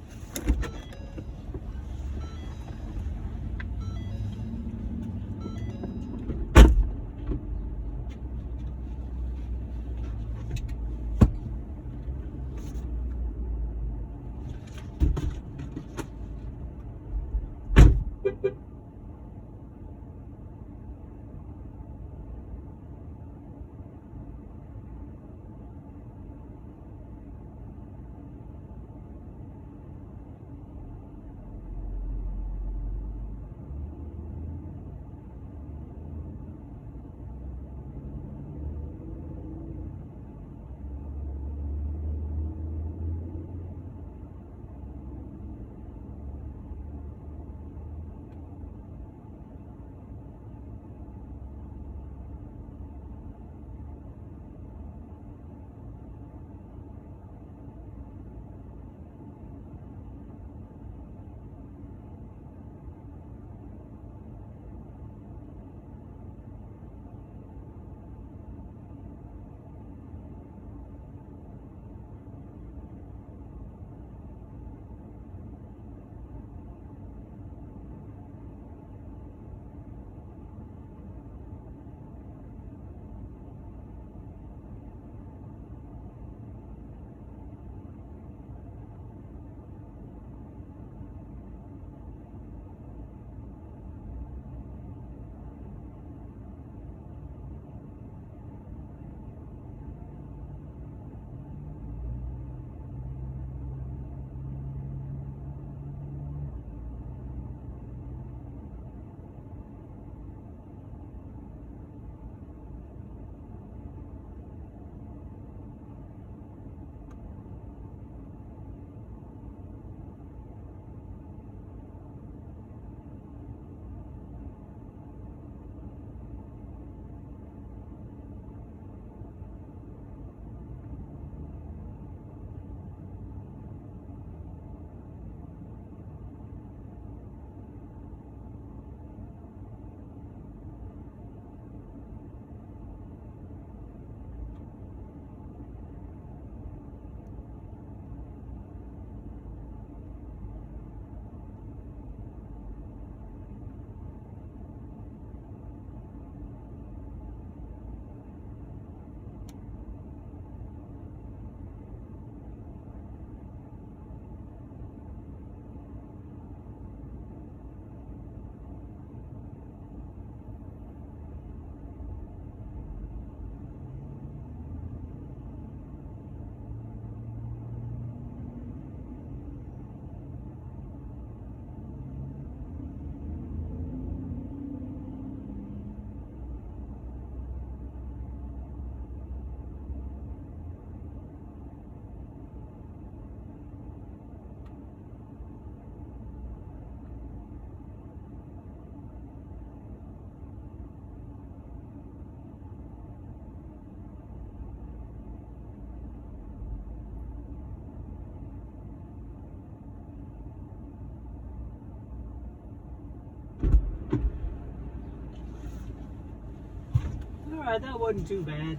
Alright, that wasn't too bad.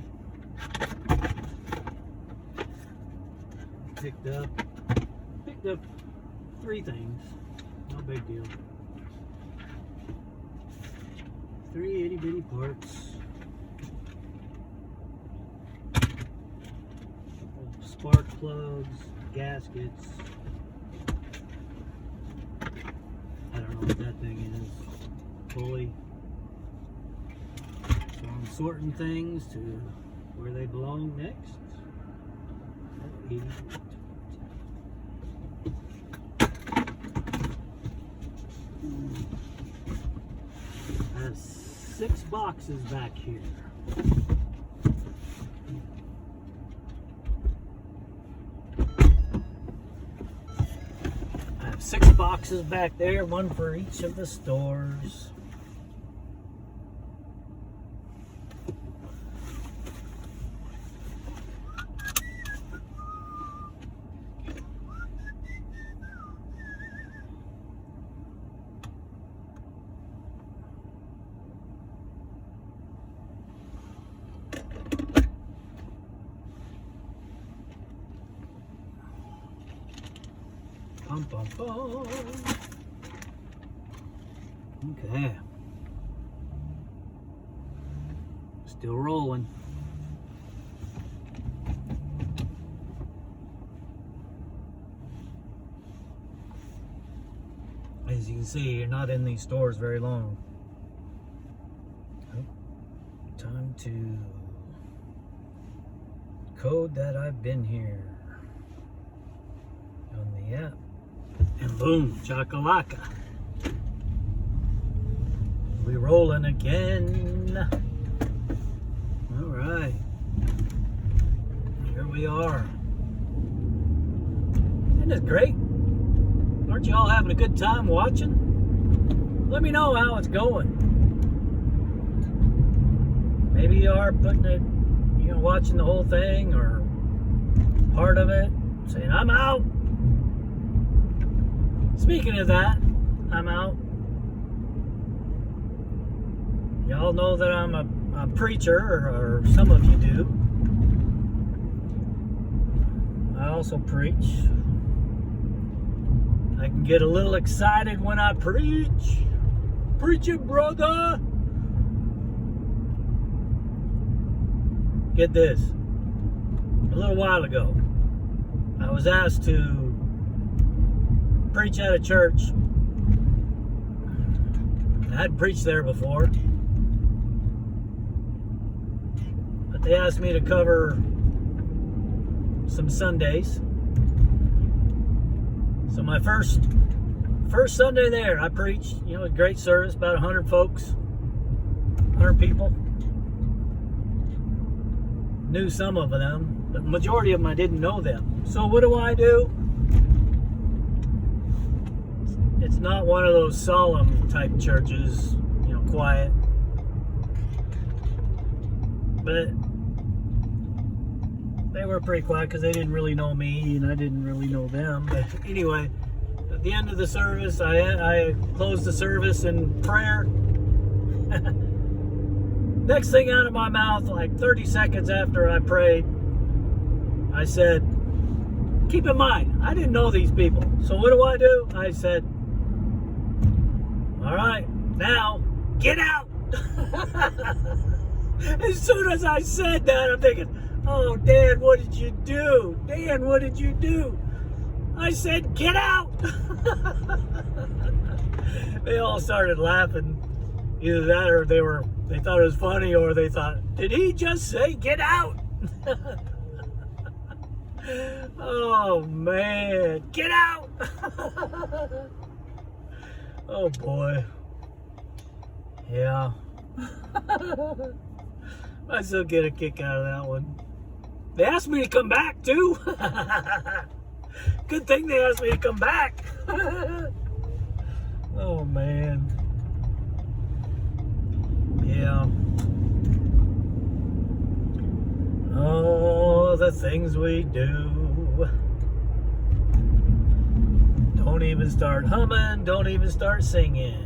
Picked up 3 things. No big deal. 3 itty bitty parts. Spark plugs, gaskets. I don't know what that thing is. Pulley. So I'm sorting things to where they belong next. I have 6 boxes back here. I have 6 boxes back there, one for each of the stores. Bum, bum, bum. Okay. Still rolling. As you can see, you're not in these stores very long. Oh, time to code that I've been here on the app. And boom, chakalaka. We rolling again. All right. Here we are. Isn't this great? Aren't you all having a good time watching? Let me know how it's going. Maybe you are putting it, watching the whole thing or part of it, saying, I'm out. Speaking of that, I'm out. Y'all know that I'm a preacher, or some of you do. I also preach. I can get a little excited when I preach. Preach it, brother. Get this. A little while ago, I was asked to preach at a church. I hadn't preached there before. But they asked me to cover some Sundays. So my first Sunday there, I preached, a great service, about 100 folks, 100 people. Knew some of them, but the majority of them I didn't know them. So what do? It's not one of those solemn type churches, quiet. But they were pretty quiet because they didn't really know me and I didn't really know them. But anyway, at the end of the service, I closed the service in prayer. Next thing out of my mouth, like 30 seconds after I prayed, I said, keep in mind, I didn't know these people. So what do? I said, all right, now get out. As soon as I said that, I'm thinking, oh, Dan, what did you do? Dan, what did you do? I said, get out. They all started laughing. Either that or they thought it was funny, or they thought, did he just say get out? Oh man, get out. Oh boy. Yeah. I still get a kick out of that one. They asked me to come back too. Good thing they asked me to come back. Oh man. Yeah. Oh, the things we do. Don't even start humming, don't even start singing.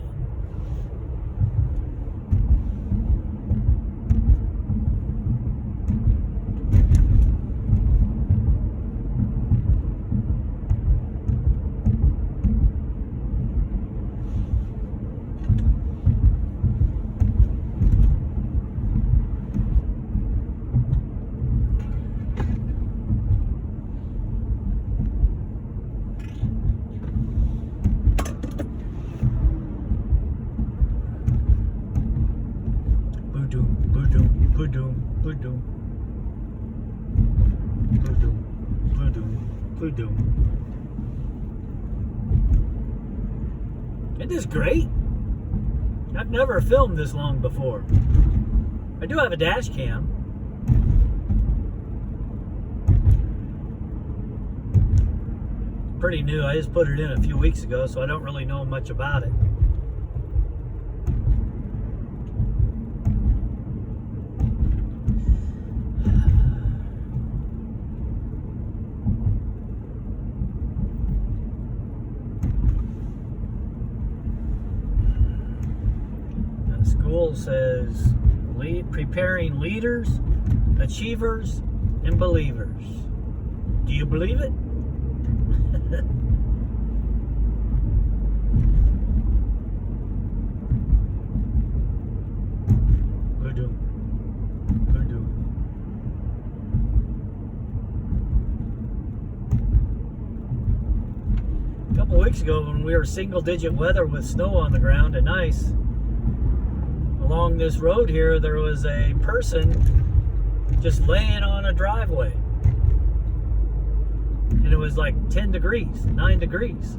Isn't this great? I've never filmed this long before. I do have a dash cam. Pretty new. I just put it in a few weeks ago, so I don't really know much about it. School says preparing leaders, achievers, and believers. Do you believe it? Voodoo. A couple weeks ago when we were single-digit weather with snow on the ground and ice, along this road here there was a person just laying on a driveway. And it was like 10 degrees, 9 degrees.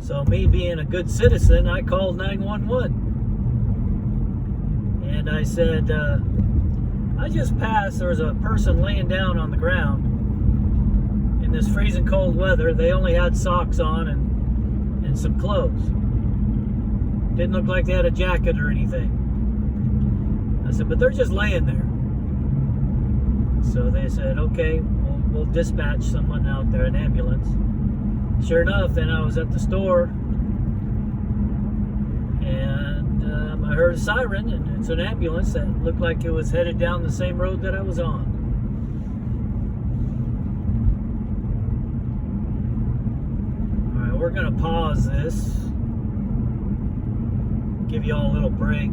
So me being a good citizen, I called 911. And I said, I just passed, there was a person laying down on the ground in this freezing cold weather. They only had socks on and some clothes. Didn't look like they had a jacket or anything. I said, but they're just laying there. So they said, okay, we'll dispatch someone out there, an ambulance. Sure enough, then I was at the store and I heard a siren, and it's an ambulance that looked like it was headed down the same road that I was on. Alright, we're going to pause this, give you all a little break,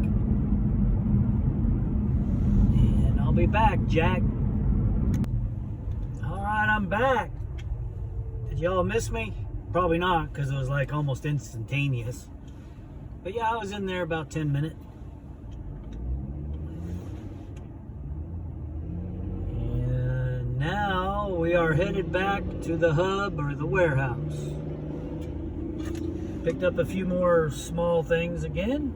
and I'll be back, Jack. Alright, I'm back. Did y'all miss me? Probably not, because it was like almost instantaneous. But yeah, I was in there about 10 minutes. And now we are headed back to the hub or the warehouse. Picked up a few more small things again.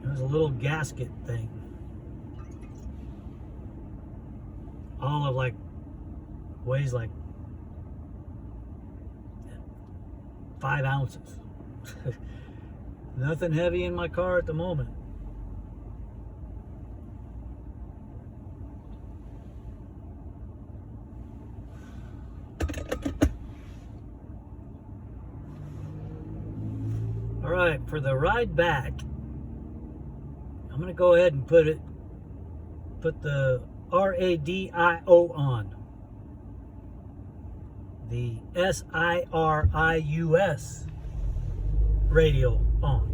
There's a little gasket thing. All of like weighs like 5 ounces. Nothing heavy in my car at the moment. All right, for the ride back, I'm gonna go ahead and put the radio on. The SIRIUS radio on.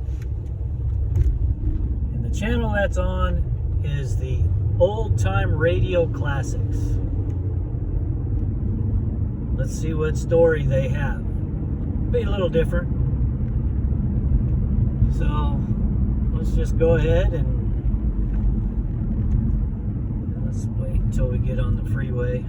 And the channel that's on is the Old Time Radio Classics. Let's see what story they have. Be a little different. So let's just go ahead and let's wait until we get on the freeway.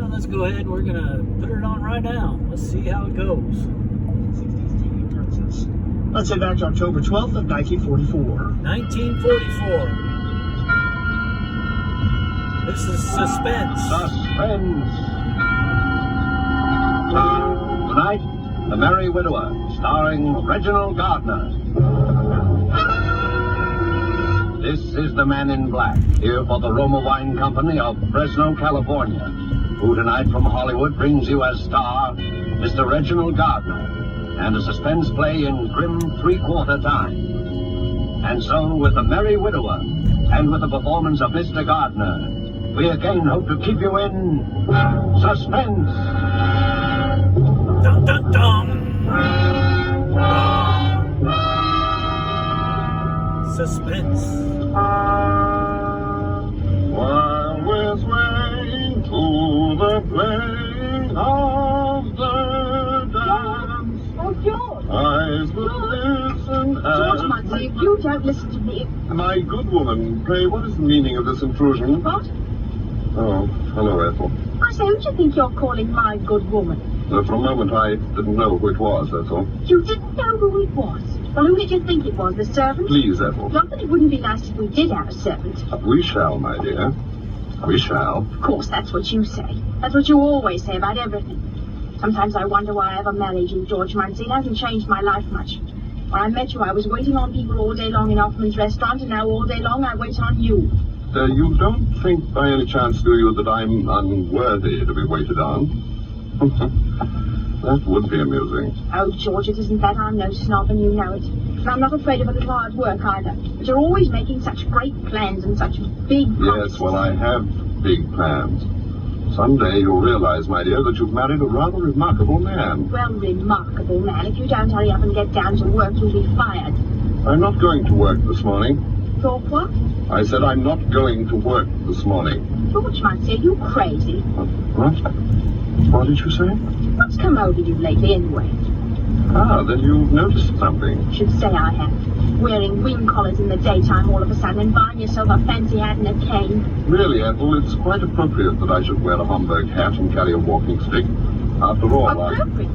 Let's go ahead and we're gonna put it on right now. Let's see how it goes. Let's head back to October 12th of 1944. 1944. This is suspense. Suspense. Tonight, The Merry Widower, starring Reginald Gardner. This is the Man in Black, here for the Roma Wine Company of Fresno, California, who tonight from Hollywood brings you as star Mr. Reginald Gardner, and a suspense play in grim three-quarter time. And so, with The Merry Widower, and with the performance of Mr. Gardner, we again hope to keep you in suspense. Dun dun dun! Suspense. While we're swaying to the playing of the dance, Oh, George! eyes will listen George, as Muncie, if you don't listen to me... My good woman, pray, what is the meaning of this intrusion? What? Oh, hello, Ethel. I say, who do you think you're calling my good woman? For a moment, I didn't know who it was, that's all. You didn't know who it was? Well, who did you think it was? The servant? Please, Ethel. Not that it wouldn't be nice if we did have a servant. We shall, my dear. We shall. Of course, that's what you say. That's what you always say about everything. Sometimes I wonder why I ever married you, George Muncie. It hasn't changed my life much. When I met you, I was waiting on people all day long in Hoffman's restaurant, and now all day long I wait on you. You don't think by any chance, do you, that I'm unworthy to be waited on? That would be amusing. Oh, George, it isn't that. I'm no snob, and you know it. And I'm not afraid of a little hard work either. But you're always making such great plans and such big promises. Yes, well, I have big plans. Someday you'll realize, my dear, that you've married a rather remarkable man. Well, remarkable man. If you don't hurry up and get down to work, you'll be fired. I'm not going to work this morning. Your what? I said I'm not going to work this morning. George might say you crazy. What? What did you say? What's come over you lately, anyway? Ah, then you've noticed something. Should say I have. Wearing wing collars in the daytime all of a sudden and buying yourself a fancy hat and a cane. Really, Ethel, it's quite appropriate that I should wear a Homburg hat and carry a walking stick. After all, Appropriate?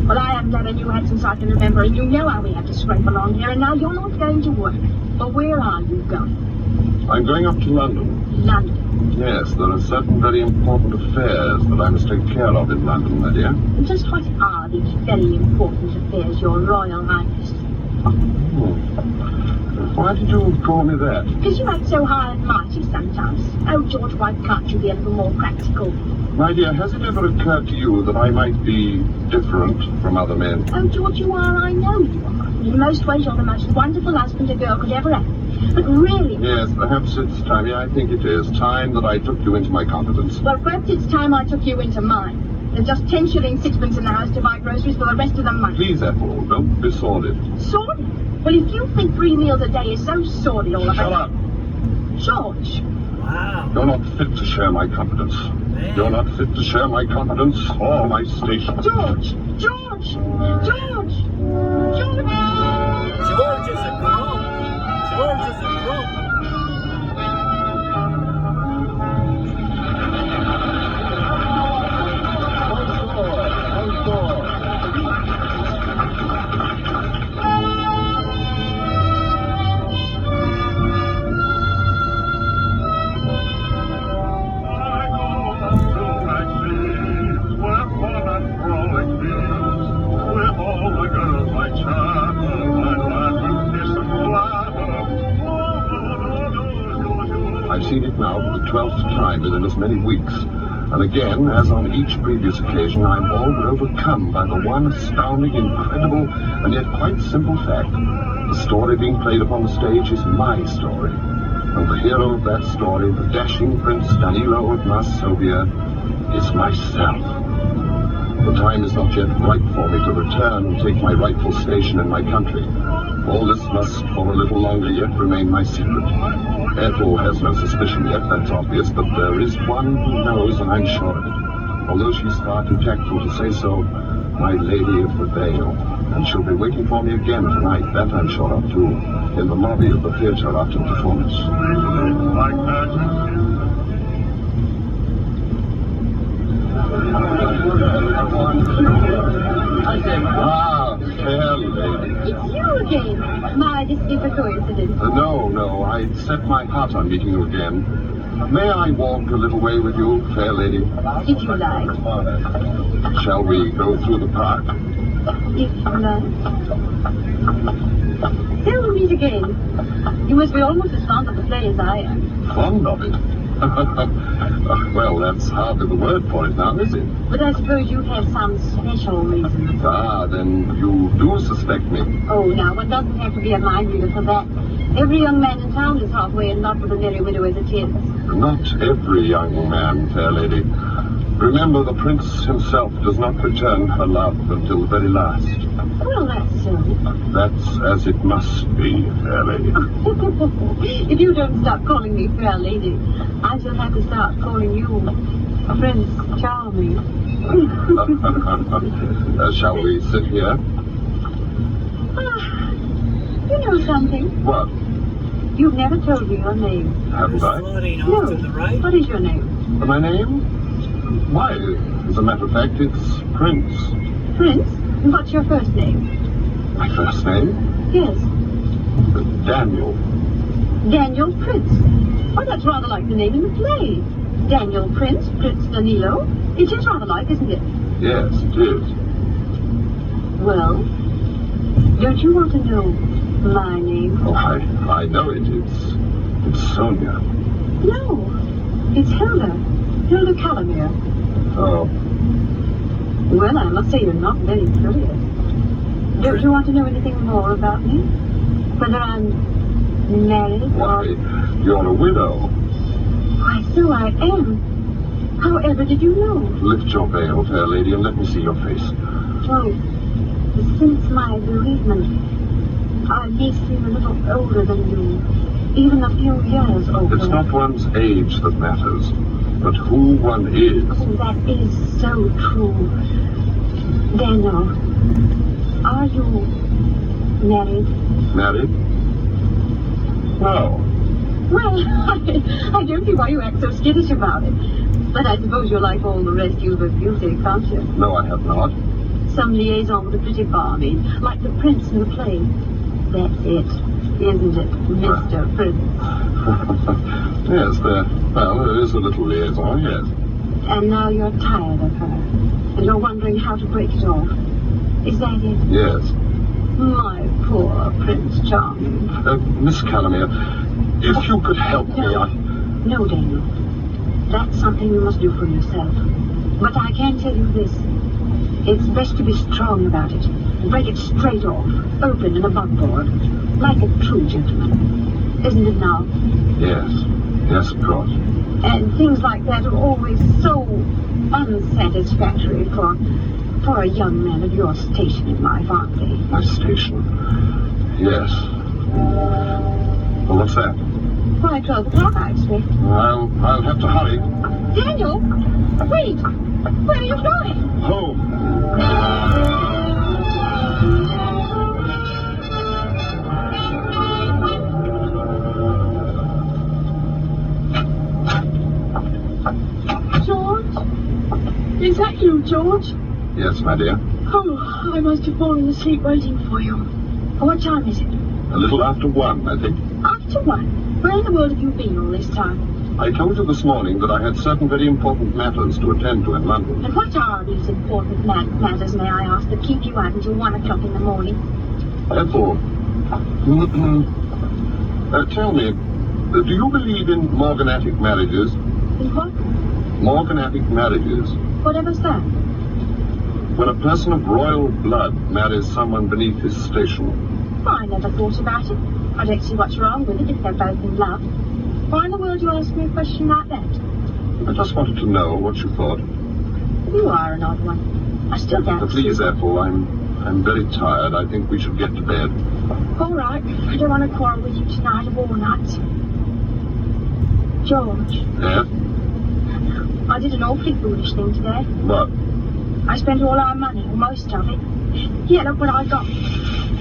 Well, I haven't had a new hat since I can remember, and you know how we have to scrape along here, and now you're not going to work. But where are you going? I'm going up to London. London. Yes, there are certain very important affairs that I must take care of in London, my dear. And just what are these very important affairs, Your Royal Highness? Why did you call me that? Because you act so high and mighty sometimes. Oh, George, why can't you be a little more practical? My dear, has it ever occurred to you that I might be different from other men? Oh, George, you are. I know you are. In most ways, you're the most wonderful husband a girl could ever have. But really... Yes, perhaps it's time. Yeah, I think it is time that I took you into my confidence. Well, perhaps it's time I took you into mine. There's just 10 shillings, sixpence in the house to buy groceries for the rest of the month. Please, Ethel, don't be sordid. Sordid? Well, if you think 3 meals a day is so sordid all of Shut it... up. George! Wow. You're not fit to share my confidence. Man. You're not fit to share my confidence or my station. George! George! George! George! George is a grump. George is a grump. I've seen it now for the 12th time within as many weeks. And again, as on each previous occasion, I'm all but overcome by the one astounding, incredible, and yet quite simple fact. The story being played upon the stage is my story. And the hero of that story, the dashing Prince Danilo of Masovia, is myself. The time is not yet ripe for me to return and take my rightful station in my country. All this must, for a little longer yet, remain my secret. Ethel has no suspicion yet, that's obvious, but there is one who knows, and I'm sure of it. Although she's far too tactful to say so, my Lady of the Veil. And she'll be waiting for me again tonight, that I'm sure of, too, in the lobby of the theater after the performance. Like magic. Ah, fair lady. It's you again. My, this is a coincidence. No, I'd set my heart on meeting you again. May I walk a little way with you, fair lady? If you like. Shall we go through the park? If you like. Till we meet again. You must be almost as fond of the play as I am. Fond of it? Well, that's hardly the word for it now, is it? But I suppose you have some special reason. Ah, then you do suspect me. Oh, now, one doesn't have to be a mind reader for that. Every young man in town is halfway in love with a merry widow as it is. Not every young man, fair lady. Remember, the prince himself does not return her love until the very last. Well, that's so. That's as it must be, fair lady. If you don't stop calling me fair lady, I shall have to start calling you Prince Charming. Shall we sit here? You know something? What? You've never told me your name. Haven't I? Floating No. off to the right. What is your name? My name? Why, as a matter of fact, it's Prince. Prince? And what's your first name? My first name? Yes. Daniel. Daniel Prince. Oh, that's rather like the name in the play. Daniel Prince, Prince Danilo. It is rather like, isn't it? Yes, it is. Well, don't you want to know my name? Oh, I know it. It's Sonia. No, it's Hilda. Hilda Calamere. Oh, Well, I must say you're not very curious. Don't you want to know anything more about me? Whether I'm married why, or... you're a widow. Why, so I am. However did you know? Lift your veil, fair lady, and let me see your face. Oh, since my bereavement, I may seem a little older than you. Even a few years older. It's not one's age that matters, but who one is. Oh, that is so true. Daniel, are you married? Married? No. Well, I don't see why you act so skittish about it. But I suppose you're like all the rest, you've refused it, can't you? No, I have not. Some liaison with a pretty barmaid, like the prince in the play. That's it, isn't it, Mr. Prince? Yes, there is a little liaison, yes. And now you're tired of her, and you're wondering how to break it off. Is that it? Yes. My poor Prince Charming. Miss Calamere, if you could help me, No, Daniel. That's something you must do for yourself. But I can tell you this. It's best to be strong about it. Break it straight off, open and above board, like a true gentleman. Isn't it now? Yes. Yes, of course. And things like that are always so unsatisfactory for a young man of your station in life, aren't they? My station? Yes. Well, what's that? Why, 12 o'clock, I expect. I'll have to hurry. Daniel! Wait! Where are you going? Home. George? Is that you, George? Yes, my dear. Oh, I must have fallen asleep waiting for you. What time is it? A little after 1, I think. After 1? Where in the world have you been all this time? I told you this morning that I had certain very important matters to attend to in London. And what are these important matters, may I ask, that keep you out until 1 o'clock in the morning? Therefore, tell me, do you believe in morganatic marriages? In what? Morganatic marriages. Whatever's that? When a person of royal blood marries someone beneath his station. Well, I never thought about it. I don't see what's wrong with it if they're both in love. Why in the world do you ask me a question like that? I just wanted to know what you thought. You are an odd one. I still can't Please, see. Ethel, I'm very tired. I think we should get to bed. All right. I don't want to quarrel with you tonight of all nights. George, Yes? I did an awfully foolish thing today. What? I spent all our money, or most of it. Here, look what I got.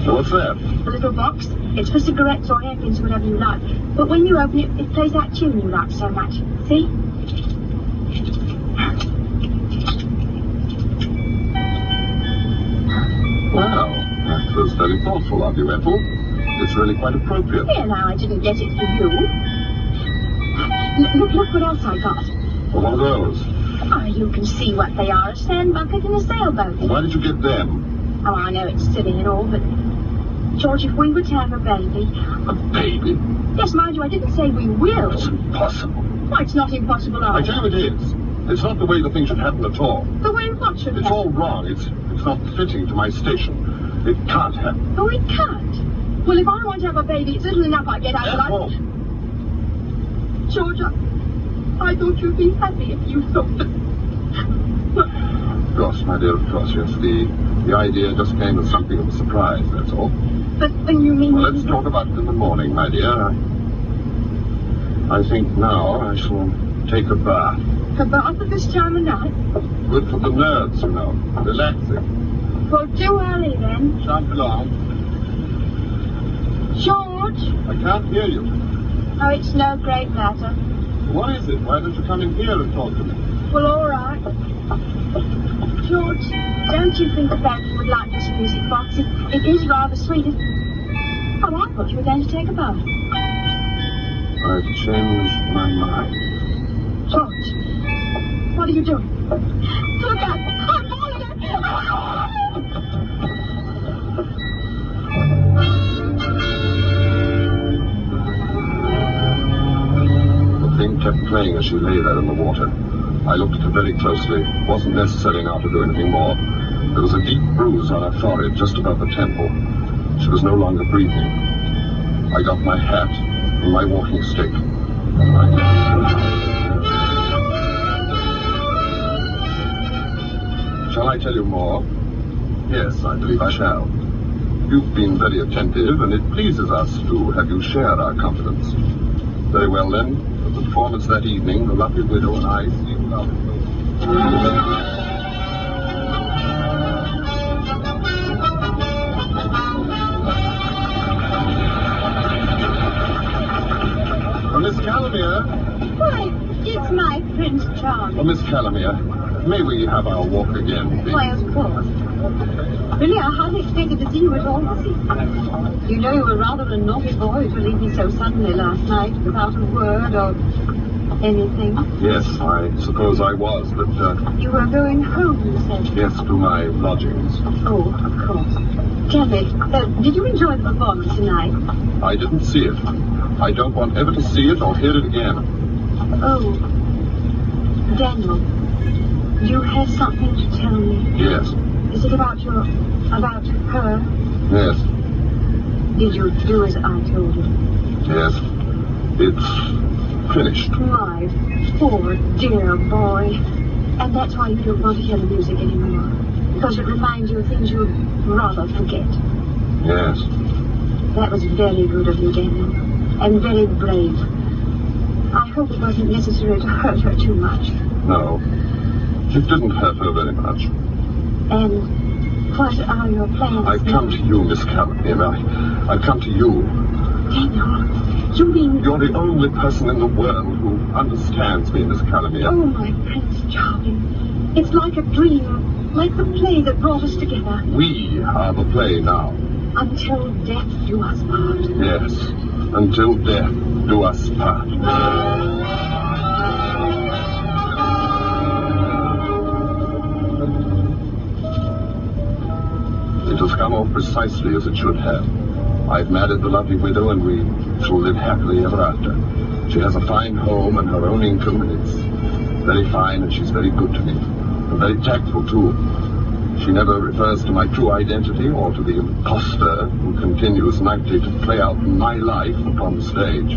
What's that? A little box. It's for cigarettes or hairpins or whatever you like. But when you open it, it plays that tune you like so much. See? Well, that was very thoughtful of you, Ethel. It's really quite appropriate. Here now, I didn't get it for you. Look what else I got. Well, what are those? Oh, you can see what they are. A sand bucket and a sailboat. Why did you get them? Oh, I know it's silly and all, but... George, if we were to have a baby... A baby? Yes, mind you, I didn't say we will. It's impossible. Why, it's not impossible, I either. tell you it is. It's not the way the thing should happen at all. The way what should It's happen? all wrong. It's not fitting to my station. It can't happen. Oh, it can't. Well, if I want to have a baby, it's little enough I get out of Ethel! life. George, I thought you'd be happy if you thought that... Of course, my dear, of course, yes. The idea just came as something of a surprise, that's all. But then you mean... Well, let's talk about it in the morning, my dear. I think now I shall take a bath. A bath at this time of night? Good for the nerves, you know. Relaxing. Well, too early then. Shan't be long. George! I can't hear you. Oh, it's no great matter. What is it? Why don't you come in here and talk to me? Well, all right. George, don't you think Frankie would like this music box? It is rather sweet. Oh, I thought you were going to take a bath. I've changed my mind. George, what are you doing? Look out! I'm falling! The thing kept playing as she lay there in the water. I looked at her very closely. It wasn't necessary now to do anything more. There was a deep bruise on her forehead just above the temple. She was no longer breathing. I got my hat and my walking stick. And I... Shall I tell you more? Yes, I believe I shall. You've been very attentive, and it pleases us to have you share our confidence. Very well, then. At the performance that evening, the lovely widow and I sealed out. Miss Calamere. Why, it's my Prince Charming. Oh, Miss Calamere, may we have our walk again, please? Why, of course. Really, I hardly expected to see you at all this evening. You know, you were rather a naughty boy to leave me so suddenly last night without a word or anything. Yes, I suppose I was, but, You were going home, you said. yes, to my lodgings. Oh, of course. Tell me, did you enjoy the performance tonight? I didn't see it. I don't want ever to see it or hear it again. Oh, Daniel, you have something to tell me. Yes, Is it about her? yes, Did you do as I told you? yes. It's finished. My poor dear boy. And that's why you don't want to hear the music anymore. Because it reminds you of things you'd rather forget. Yes. That was very good of you, Daniel. And very brave. I hope it wasn't necessary to hurt her too much. No, it didn't hurt her very much. And what are your plans? I've come to you, Miss Calamere. I've come to you. Daniel, you mean... You're the only person in the world who understands me, Miss Calamere. Oh, my Prince Charming. It's like a dream. Like the play that brought us together. We are the play now. Until death do us part. Yes, until death do us part. It has come off precisely as it should have. I've married the lovely widow, and we shall live happily ever after. She has a fine home and her own income, and it's very fine, and she's very good to me. And very tactful, too. She never refers to my true identity or to the imposter who continues nightly to play out my life upon the stage.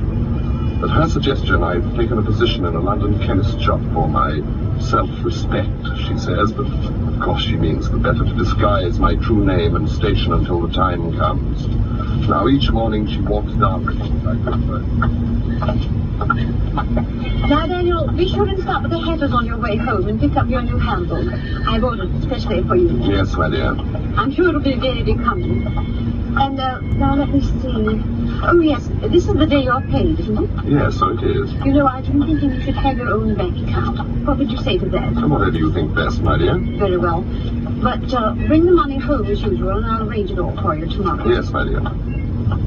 At her suggestion, I've taken a position in a London chemist shop for my self-respect, she says, but of course she means the better to disguise my true name and station until the time comes. Now, each morning she walks down Now, Daniel, be sure and stop at the Hatters on your way home and pick up your new handbook. I've ordered especially for you. Yes, my dear. I'm sure it'll be very becoming. And, now let me see. Oh, yes, this is the day you're paid, isn't it? Yes, so it is. You know, I've been thinking you should have your own bank account. What would you say to that? And whatever you think best, my dear. Very well. But, bring the money home as usual, and I'll arrange it all for you tomorrow. Yes, my dear.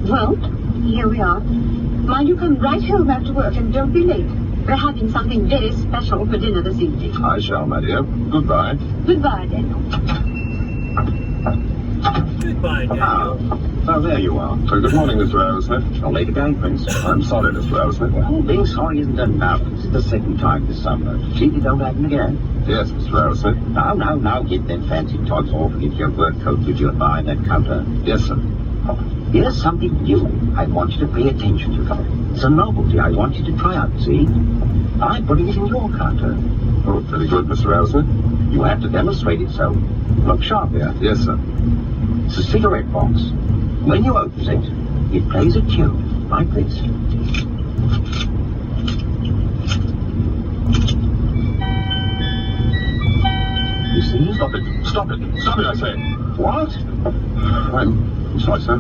Well, here we are. Mind you come right home after work, and don't be late. We're having something very special for dinner this evening. I shall, my dear. Goodbye. Goodbye, Daniel. Goodbye, Daniel. Oh, there you are. So, good morning, Mr. Arrowsmith. How late again, Prince? I'm sorry, Mr. Arrowsmith. Well, being sorry isn't enough. This is the second time this summer. See if you don't happen again. Yes, Mr. Arrowsmith. Now, get them fancy togs off and get your work coat which you're behind that counter. Yes, sir. Here's something new. I want you to pay attention to. It's a novelty I want you to try out, see? I'm putting it in your counter. Oh, very good, Mr. Arrowsmith. You have to demonstrate it, so look sharp here. Yes, sir. It's a cigarette box. When you open it, it plays a tune like this. You see? Stop it. Stop it. Stop it, I say. What? I'm sorry, sir.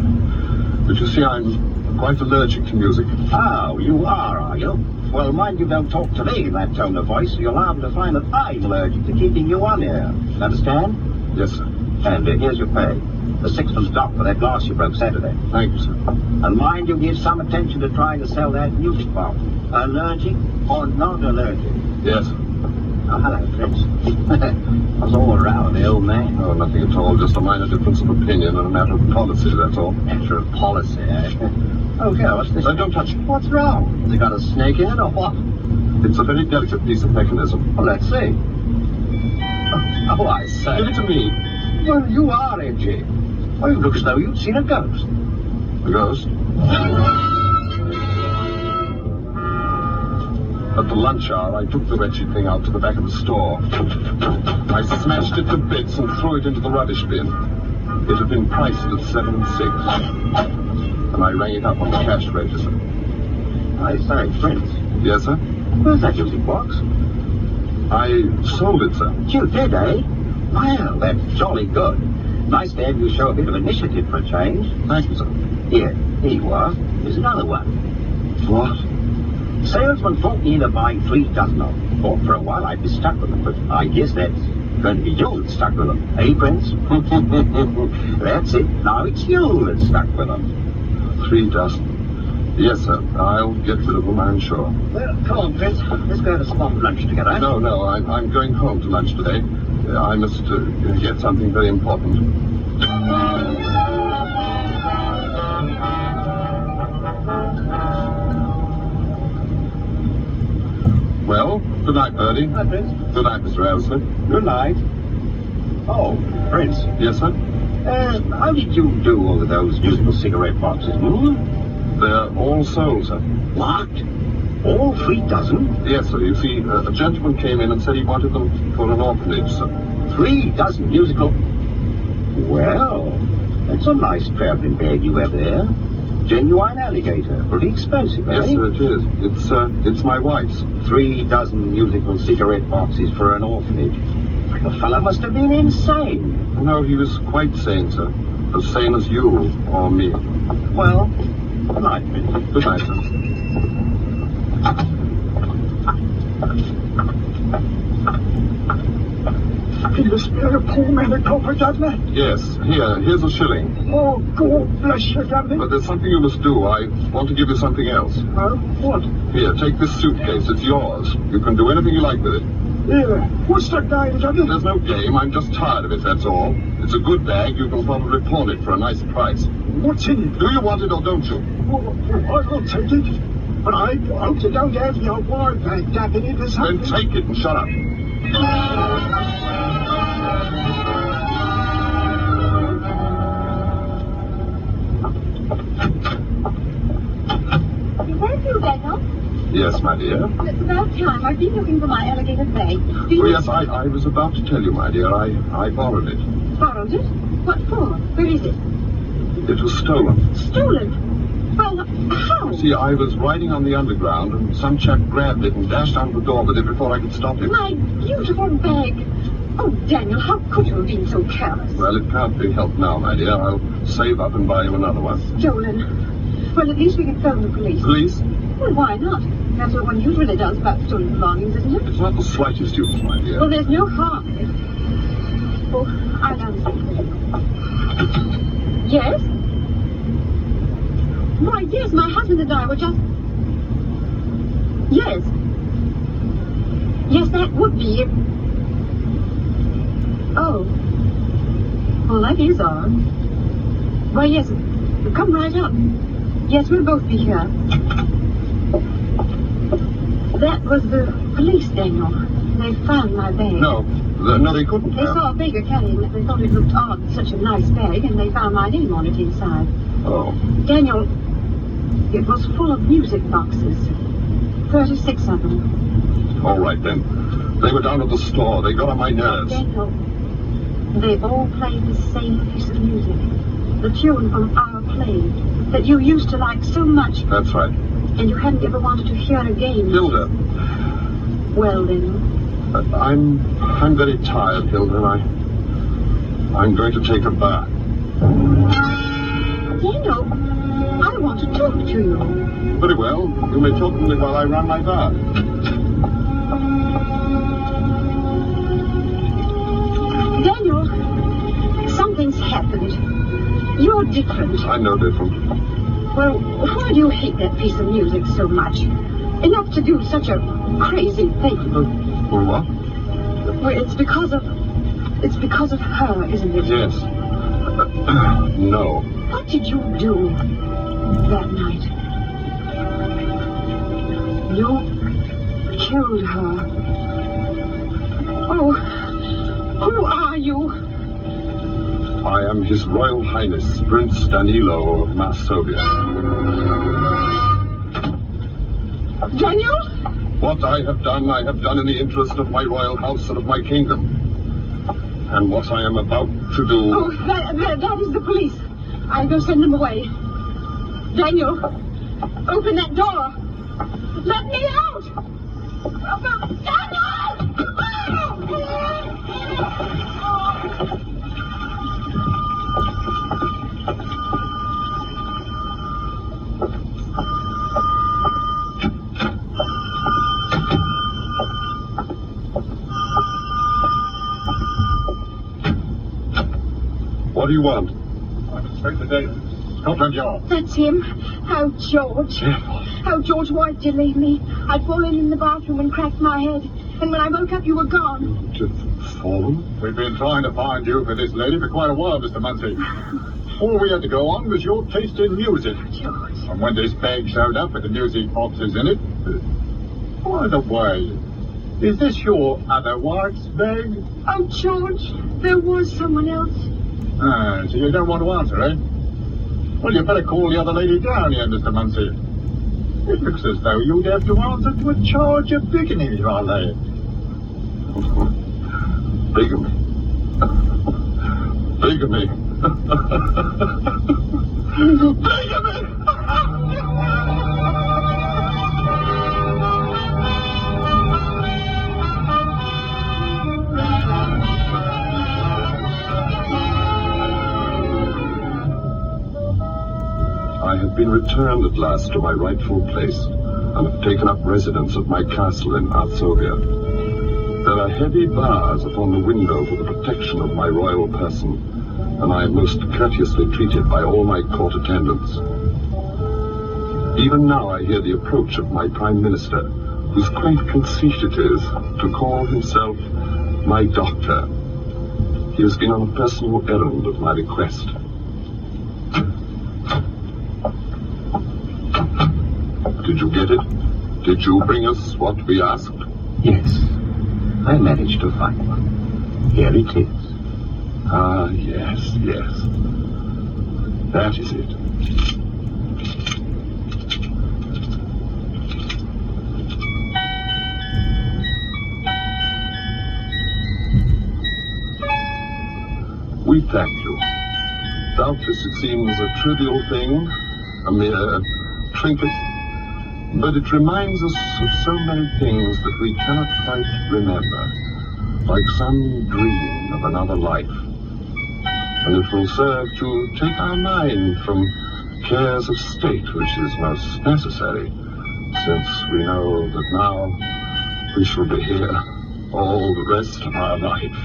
But you see, I'm quite allergic to music. Oh, you are you? Well, mind you don't talk to me in that tone of voice, or you're liable to find that I'm allergic to keeping you on here. Understand? Yes, sir. And here's your pay. The sixpence dock for that glass you broke Saturday. Thank you, sir. And mind you give some attention to trying to sell that music box. Allergic or not allergic? Yes. Oh, hello, Prince. What's all around, the old man? Oh, nothing at all. Just a minor difference of opinion and a matter of policy, that's all. Matter of policy, eh? Oh, here, what's this? Don't touch it. What's wrong? Has it got a snake in it or what? It's a very delicate piece of mechanism. Well, let's see. Oh, I say. Give it to me. Well, you are edgy. Well, you look as though you'd seen a ghost. A ghost? At the lunch hour, I took the wretched thing out to the back of the store. I smashed it to bits and threw it into the rubbish bin. It had been priced at 7 and 6. And I rang it up on the cash register. I say, Prince, Yes, sir? where's that music box? I sold it, sir. You did, eh? Well, that's jolly good. Nice to have you show a bit of initiative for a change. Thank you, sir. Here you are. Here's another one. What? Salesman thought me into buying 3 dozen of them. Thought for a while I'd be stuck with them, but I guess that's going to be you that's stuck with them. Eh, Prince? That's it. Now it's you that's stuck with them. 3 dozen. Yes, sir. I'll get rid of them, I'm sure. Well, come on, Prince. Let's go have a small lunch together. No, I'm going home to lunch today. I must get something very important. Well, good night, Birdie. Hi, Prince. Good night, Mr. Eversley. Good night. Oh, Prince. Yes, sir? How did you do over those musical cigarette boxes, hmm? They're all sold, sir. What? All 3 dozen? Yes, sir. You see, a gentleman came in and said he wanted them for an orphanage, sir. 3 dozen musical... Well, that's a nice traveling bag you have there. Genuine alligator. Pretty expensive, eh? Yes, sir, it is. It's my wife's. 3 dozen musical cigarette boxes for an orphanage. The fella must have been insane. No, he was quite sane, sir. As sane as you or me. Well, good night, Prince. Good night, sir. Can you spare a poor man a copper, Dudley? Yes, here's a shilling. Oh, God bless you, Dudley. But there's something you must do. I want to give you something else. Oh, what? Here, take this suitcase. It's yours. You can do anything you like with it. Here, what's the game, Dudley? There's no game. I'm just tired of it, that's all. It's a good bag. You can probably pawn it for a nice price. What's in it? Do you want it or don't you? Oh, I'll take it. But I hope you don't have your wire bag dapping into Then something. take it and shut up. Is that you, Daniel? Yes, my dear. It's about time. I've been looking for my alligator bag. Oh, yes, I was about to tell you, my dear. I borrowed it. Borrowed it? What for? Where is it? It was stolen. Stolen? Well, how? See, I was riding on the underground, and some chap grabbed it and dashed out the door with it before I could stop him. My beautiful bag. Oh, Daniel, how could you have been so careless? Well, it can't be helped now, my dear. I'll save up and buy you another one. Stolen. Well, at least we can phone the police. Police? Well, why not? That's what one usually does about stolen belongings, isn't it? It's not the slightest use, my dear. Well, there's no harm in it. Oh, I'll understand. Yes? Why, yes, my husband and I were just... Yes. Yes, that would be it. Oh. Well, that is odd. Why, yes, come right up. Yes, we'll both be here. That was the police, Daniel. They found my bag. No, they couldn't They have. saw a beggar carrying it. They thought it looked odd, such a nice bag, and they found my name on it inside. Oh. Daniel, it was full of music boxes. 36 of them. All right, then. They were down at the store. They got on my nerves. Daniel, they all played the same piece of music. The tune from our play that you used to like so much, That's right. and you hadn't ever wanted to hear again. Hilda, Well, Daniel. I'm very tired, Hilda, and I'm going to take a bath. Daniel, I want to talk to you. Very well. You may talk to me while I run my bath. Daniel, something's happened. You're different. I'm no different. Well, why do you hate that piece of music so much? Enough to do such a crazy thing. For what? Well, it's because of her, isn't it? Yes. No. What did you do that night? You killed her. Oh, who are you? I am His Royal Highness, Prince Danilo of Masovia. Daniel? What I have done in the interest of my royal house and of my kingdom. And what I am about to do... Oh, that is the police. I'll go send them away. Daniel, open that door. Let me out! Daniel! What do you want? I'm Inspector Davis, Scotland Yard. That's him. How George. How George, why'd you leave me? I'd fallen in the bathroom and cracked my head. And when I woke up, you were gone. Just fallen? We've been trying to find you for this lady for quite a while, Mr. Muncie. All we had to go on was your taste in music. George. And when this bag showed up with the music boxes in it... By the way, is this your other wife's bag? Oh, George, there was someone else. Ah, so you don't want to answer, eh? Well, you better call the other lady down here, Mr. Muncie. It looks as though you'd have to answer to a charge of bigamy, my lad. Bigamy? Bigamy? Bigamy! I have been returned at last to my rightful place, and have taken up residence at my castle in Varsovia. There are heavy bars upon the window for the protection of my royal person, and I am most courteously treated by all my court attendants. Even now I hear the approach of my Prime Minister, whose quaint conceit it is to call himself my doctor. He has been on a personal errand at my request. Did you get it? Did you bring us what we asked? Yes, I managed to find one. Here it is. Ah, yes, yes. That is it. We thank you. Doubtless it seems a trivial thing, a mere trinket, but it reminds us of so many things that we cannot quite remember, like some dream of another life. And it will serve to take our mind from cares of state, which is most necessary, since we know that now we shall be here all the rest of our life.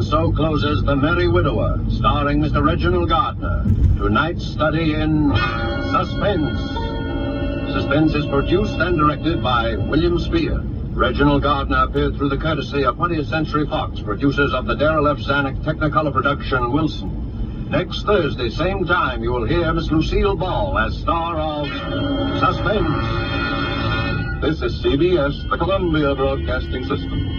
So closes The Merry Widower, starring Mr. Reginald Gardner. Tonight's study in suspense. Suspense is produced and directed by William Spear. Reginald Gardner appeared through the courtesy of 20th Century Fox, producers of the Darrell F. Zanuck Technicolor production Wilson. Next Thursday, same time, you will hear Miss Lucille Ball as star of Suspense. This is CBS, the Columbia Broadcasting System.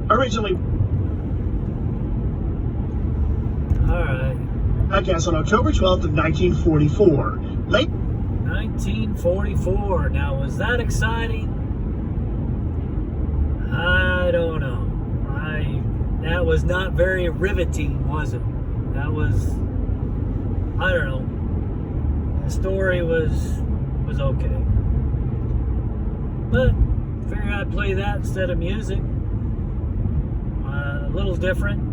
Originally, All right. broadcast on October 12th of 1944. Late 1944. Now, was that exciting? I don't know. That was not very riveting, was it? That was, I don't know. The story was okay. But figured I'd play that instead of music. A little different.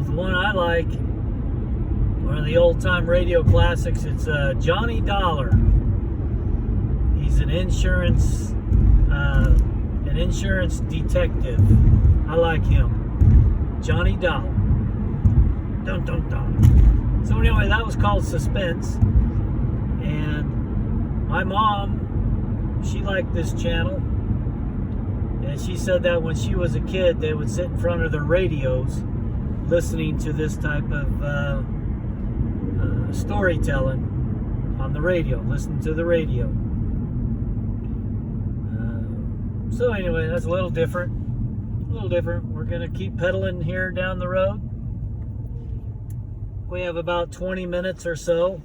The one I like, one of the old-time radio classics, it's Johnny Dollar. He's an insurance detective. I like him. Johnny Dollar. Dun dun dun. So anyway, that was called Suspense. And my mom, she liked this channel. And she said that when she was a kid, they would sit in front of their radios listening to this type of storytelling on the radio, listening to the radio. So anyway, that's a little different. We're going to keep pedaling here down the road. We have about 20 minutes or so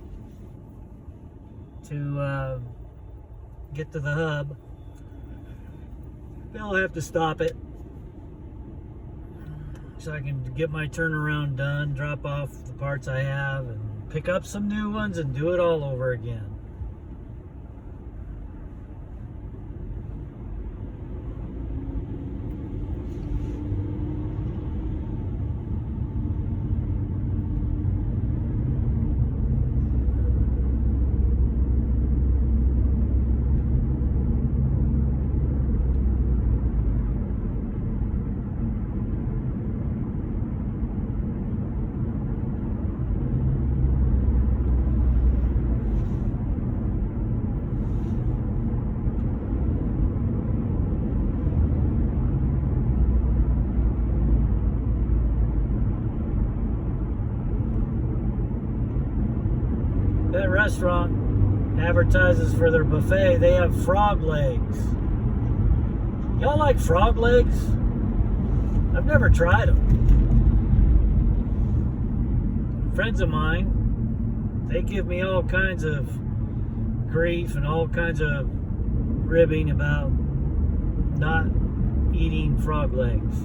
to get to the hub. I'll have to stop it so I can get my turnaround done, drop off the parts I have, and pick up some new ones and do it all over again. That restaurant advertises for their buffet. They have frog legs. Y'all like frog legs? I've never tried them. Friends of mine, they give me all kinds of grief and all kinds of ribbing about not eating frog legs.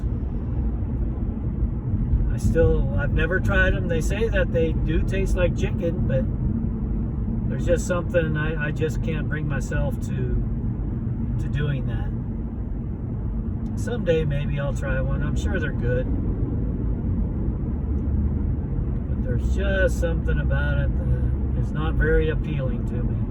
I've never tried them. They say that they do taste like chicken, but there's just something I just can't bring myself to doing that. Someday maybe I'll try one. I'm sure they're good. But there's just something about it that is not very appealing to me.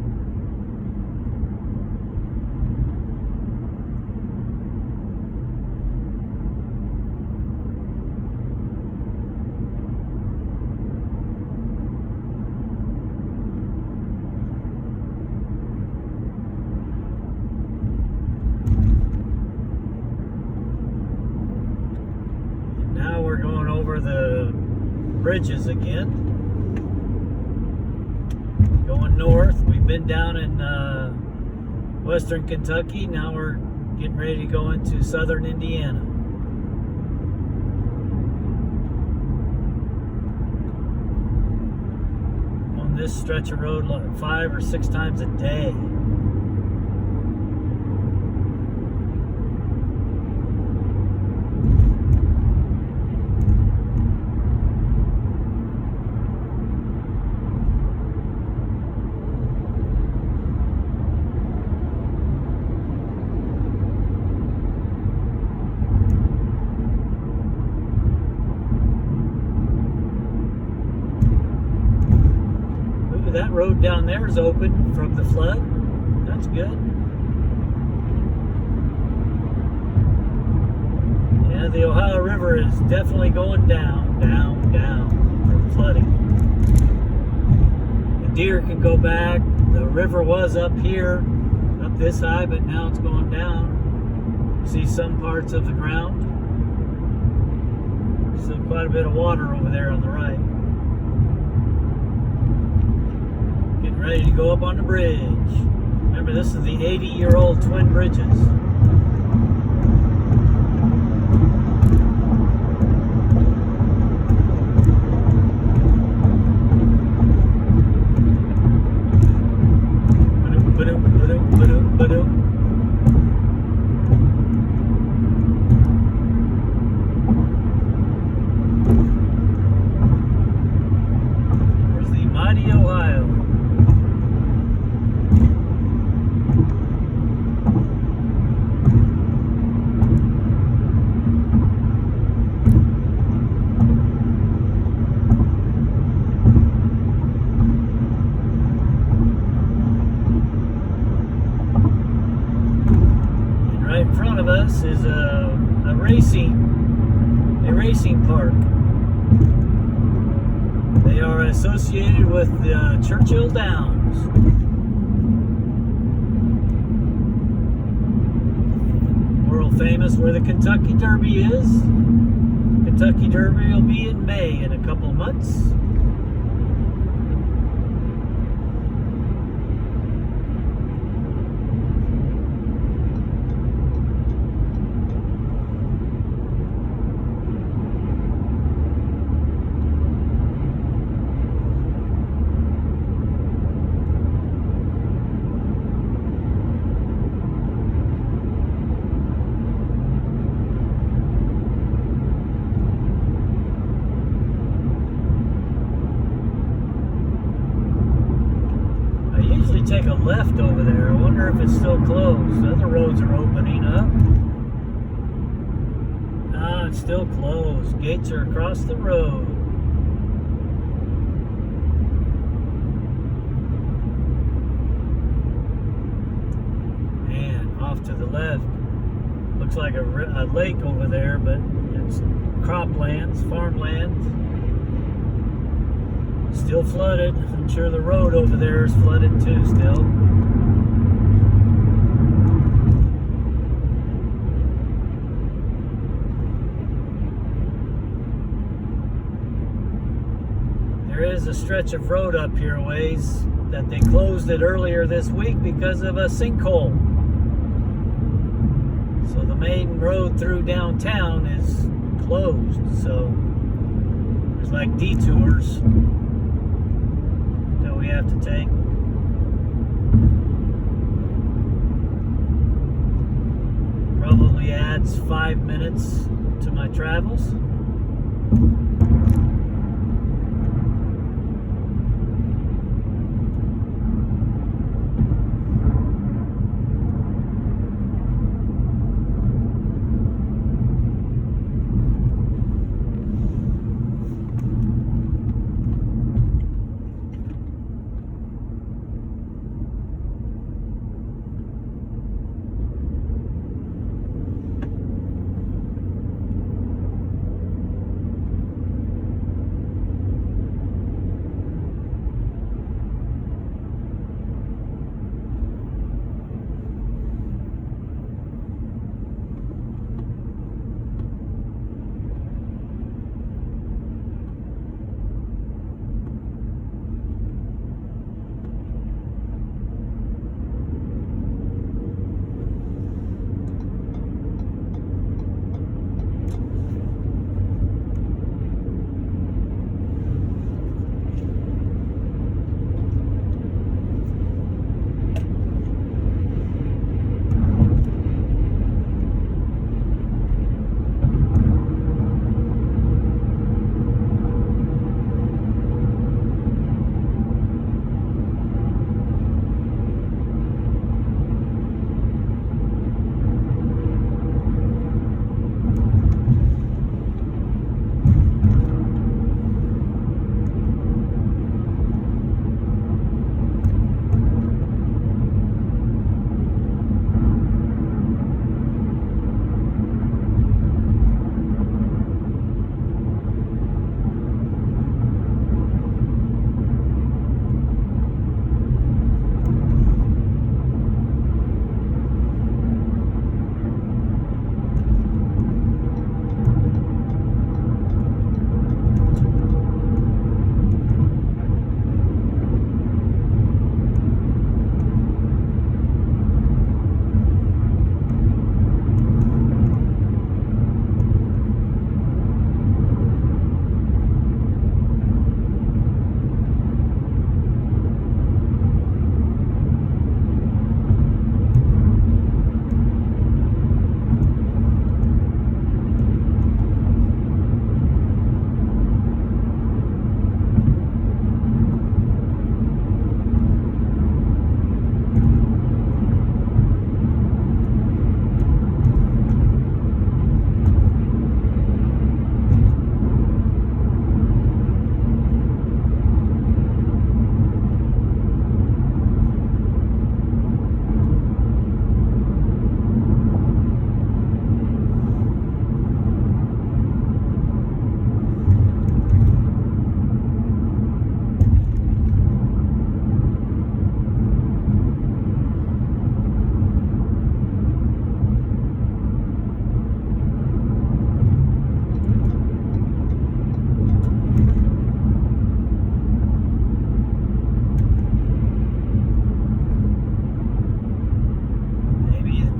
The bridges again, going north. We've been down in western Kentucky. Now we're getting ready to go into southern Indiana. On this stretch of road 5 or 6 times a day. That road down there is open from the flood. That's good. Yeah, the Ohio River is definitely going down from flooding. The deer can go back. The river was up here, up this high, but now it's going down. See some parts of the ground. Still quite a bit of water over there on the right. Ready to go up on the bridge. Remember, this is the 80-year-old twin bridges. There's the mighty Ohio. Us is a racing park. They are associated with the Churchill Downs. World famous where the Kentucky Derby is. Kentucky Derby will be in May in a couple of months. Take a left over there. I wonder if it's still closed. Other roads are opening up. Ah, it's still closed. Gates are across the road. And off to the left. Looks like a lake over there, but it's croplands, farmlands. Still flooded. I'm sure the road over there is flooded too still. There is a stretch of road up here a ways that they closed it earlier this week because of a sinkhole. So the main road through downtown is closed. So there's like detours we have to take. Probably adds 5 minutes to my travels.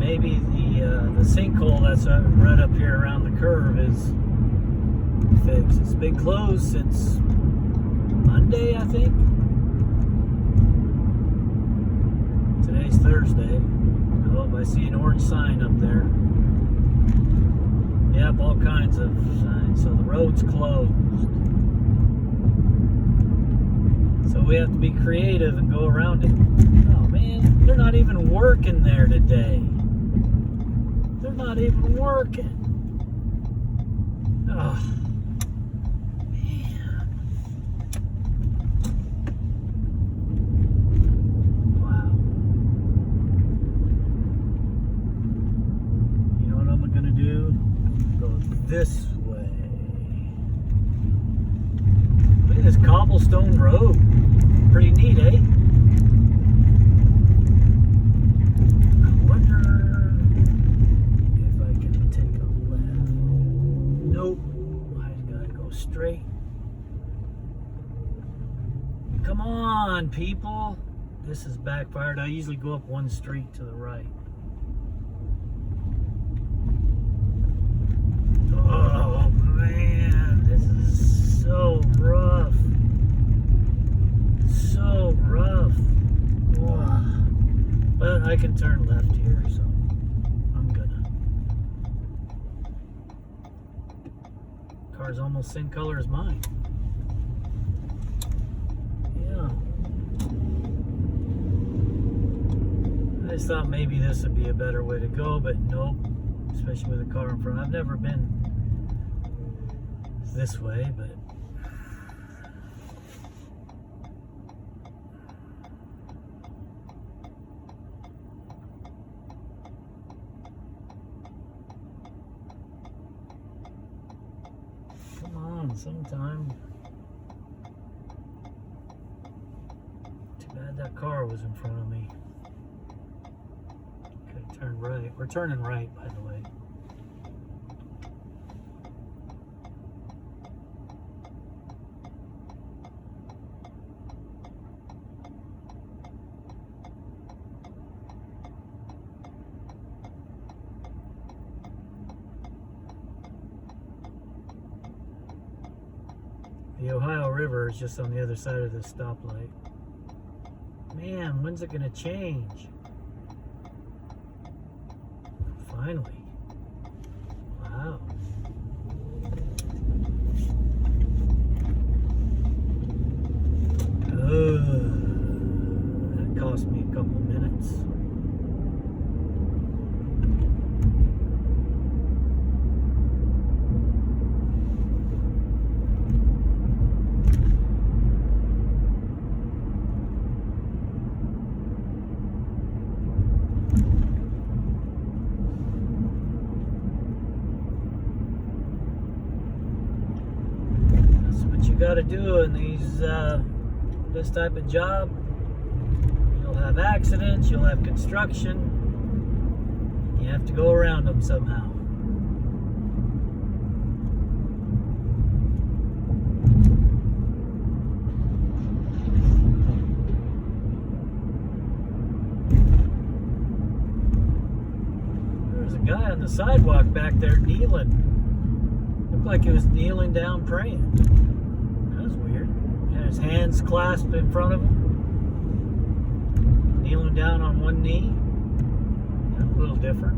maybe the sinkhole that's right up here around the curve is fixed. It's been closed since Monday, I think. Today's Thursday. Oh, I see an orange sign up there. Yep, all kinds of signs. So the road's closed. So we have to be creative and go around it. Oh man, they're not even working there today. They're not even working. Oh, man. Wow. You know what I'm gonna do? Go this way. Look at this cobblestone road. Pretty neat, eh? I wonder if I can take a left. Nope. I gotta go straight. Come on, people. This is backfired. I usually go up one street to the right. Oh, man. This is so rough. So rough. Whoa. But I can turn left here, so I'm gonna. Car's almost same color as mine. Yeah. I just thought maybe this would be a better way to go, but nope. Especially with a car in front. I've never been this way, but sometime. Too bad that car was in front of me. Okay, turn right. We're turning right, by the way. The Ohio River is just on the other side of this stoplight. Man, when's it gonna change? Finally. Wow. That cost me a couple minutes. Got to do in these this type of job. You'll have accidents, you'll have construction. You have to go around them somehow. There's a guy on the sidewalk back there kneeling. Looked like he was kneeling down praying. His hands clasped in front of him, kneeling down on one knee. That's a little different.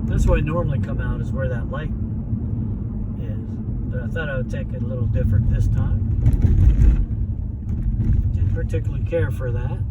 This way I normally come out is where that light is, but I thought I would take it a little different this time. Didn't particularly care for that.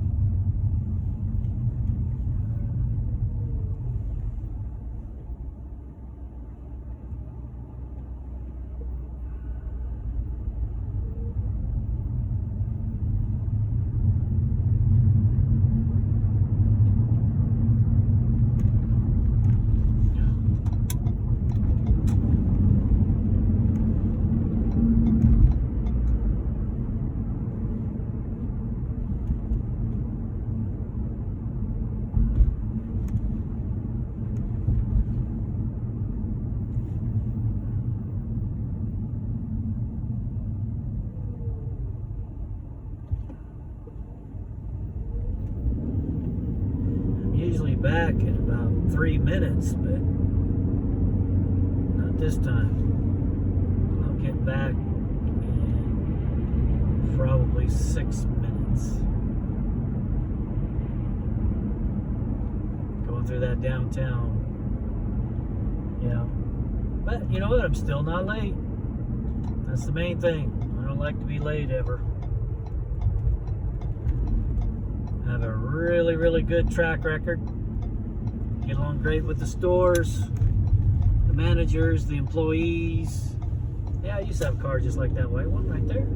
back in about 3 minutes, but not this time. I'll get back in probably 6 minutes. Going through that downtown. Yeah. But you know what? I'm still not late. That's the main thing. I don't like to be late ever. I have a really, really good track record. Get along great with the stores, the managers, the employees. Yeah, I used to have a car just like that white one right there.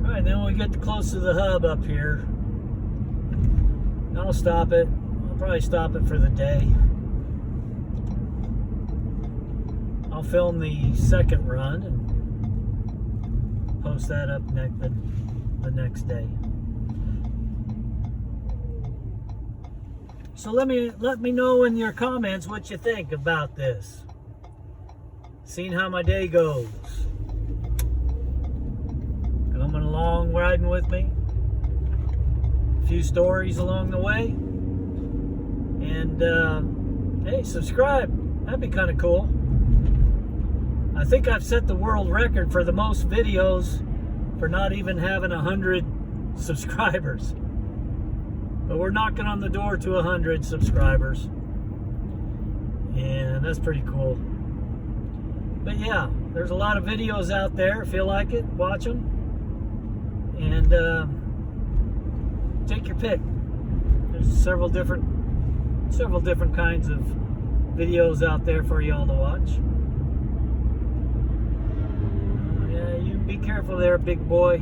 All right, then when we get close to the hub up here, I'll stop it. Probably stop it for the day. I'll film the second run and post that up the next day. So let me know in your comments what you think about this. Seeing how my day goes. Coming along, riding with me. A few stories along the way. And hey, subscribe. That'd be kind of cool. I think I've set the world record for the most videos for not even having 100 subscribers. But we're knocking on the door to 100 subscribers. And that's pretty cool. But yeah, there's a lot of videos out there. If you like it, watch them. And take your pick. There's several different kinds of videos out there for y'all to watch. Yeah, you be careful there, big boy.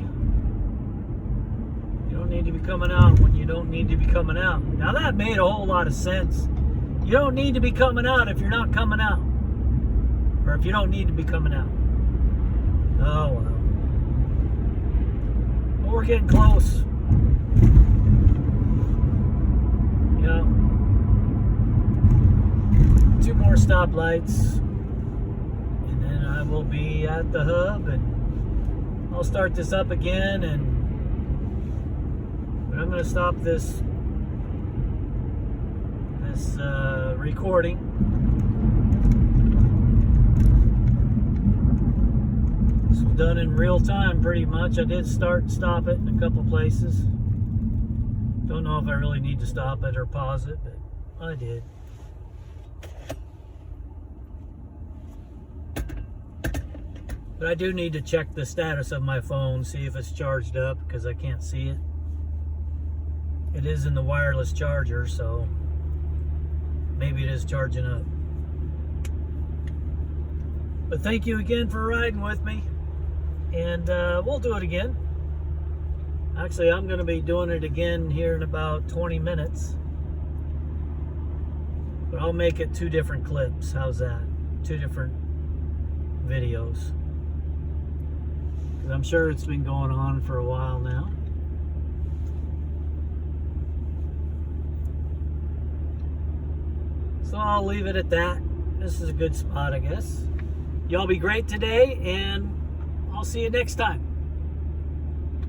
You don't need to be coming out when you don't need to be coming out. Now that made a whole lot of sense. You don't need to be coming out if you're not coming out. Or if you don't need to be coming out. Oh well. But we're getting close. Yeah. 2 more stoplights, and then I will be at the hub, and I'll start this up again. But I'm going to stop this recording. This was done in real time, pretty much. I did start and stop it in a couple places. Don't know if I really need to stop it or pause it, but I did. But I do need to check the status of my phone, see if it's charged up, because I can't see it. It is in the wireless charger, so maybe it is charging up. But thank you again for riding with me, and we'll do it again. Actually, I'm going to be doing it again here in about 20 minutes. But I'll make it 2 different clips. How's that? 2 different videos. I'm sure it's been going on for a while now. So I'll leave it at that. This is a good spot, I guess. Y'all be great today, and I'll see you next time.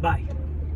Bye.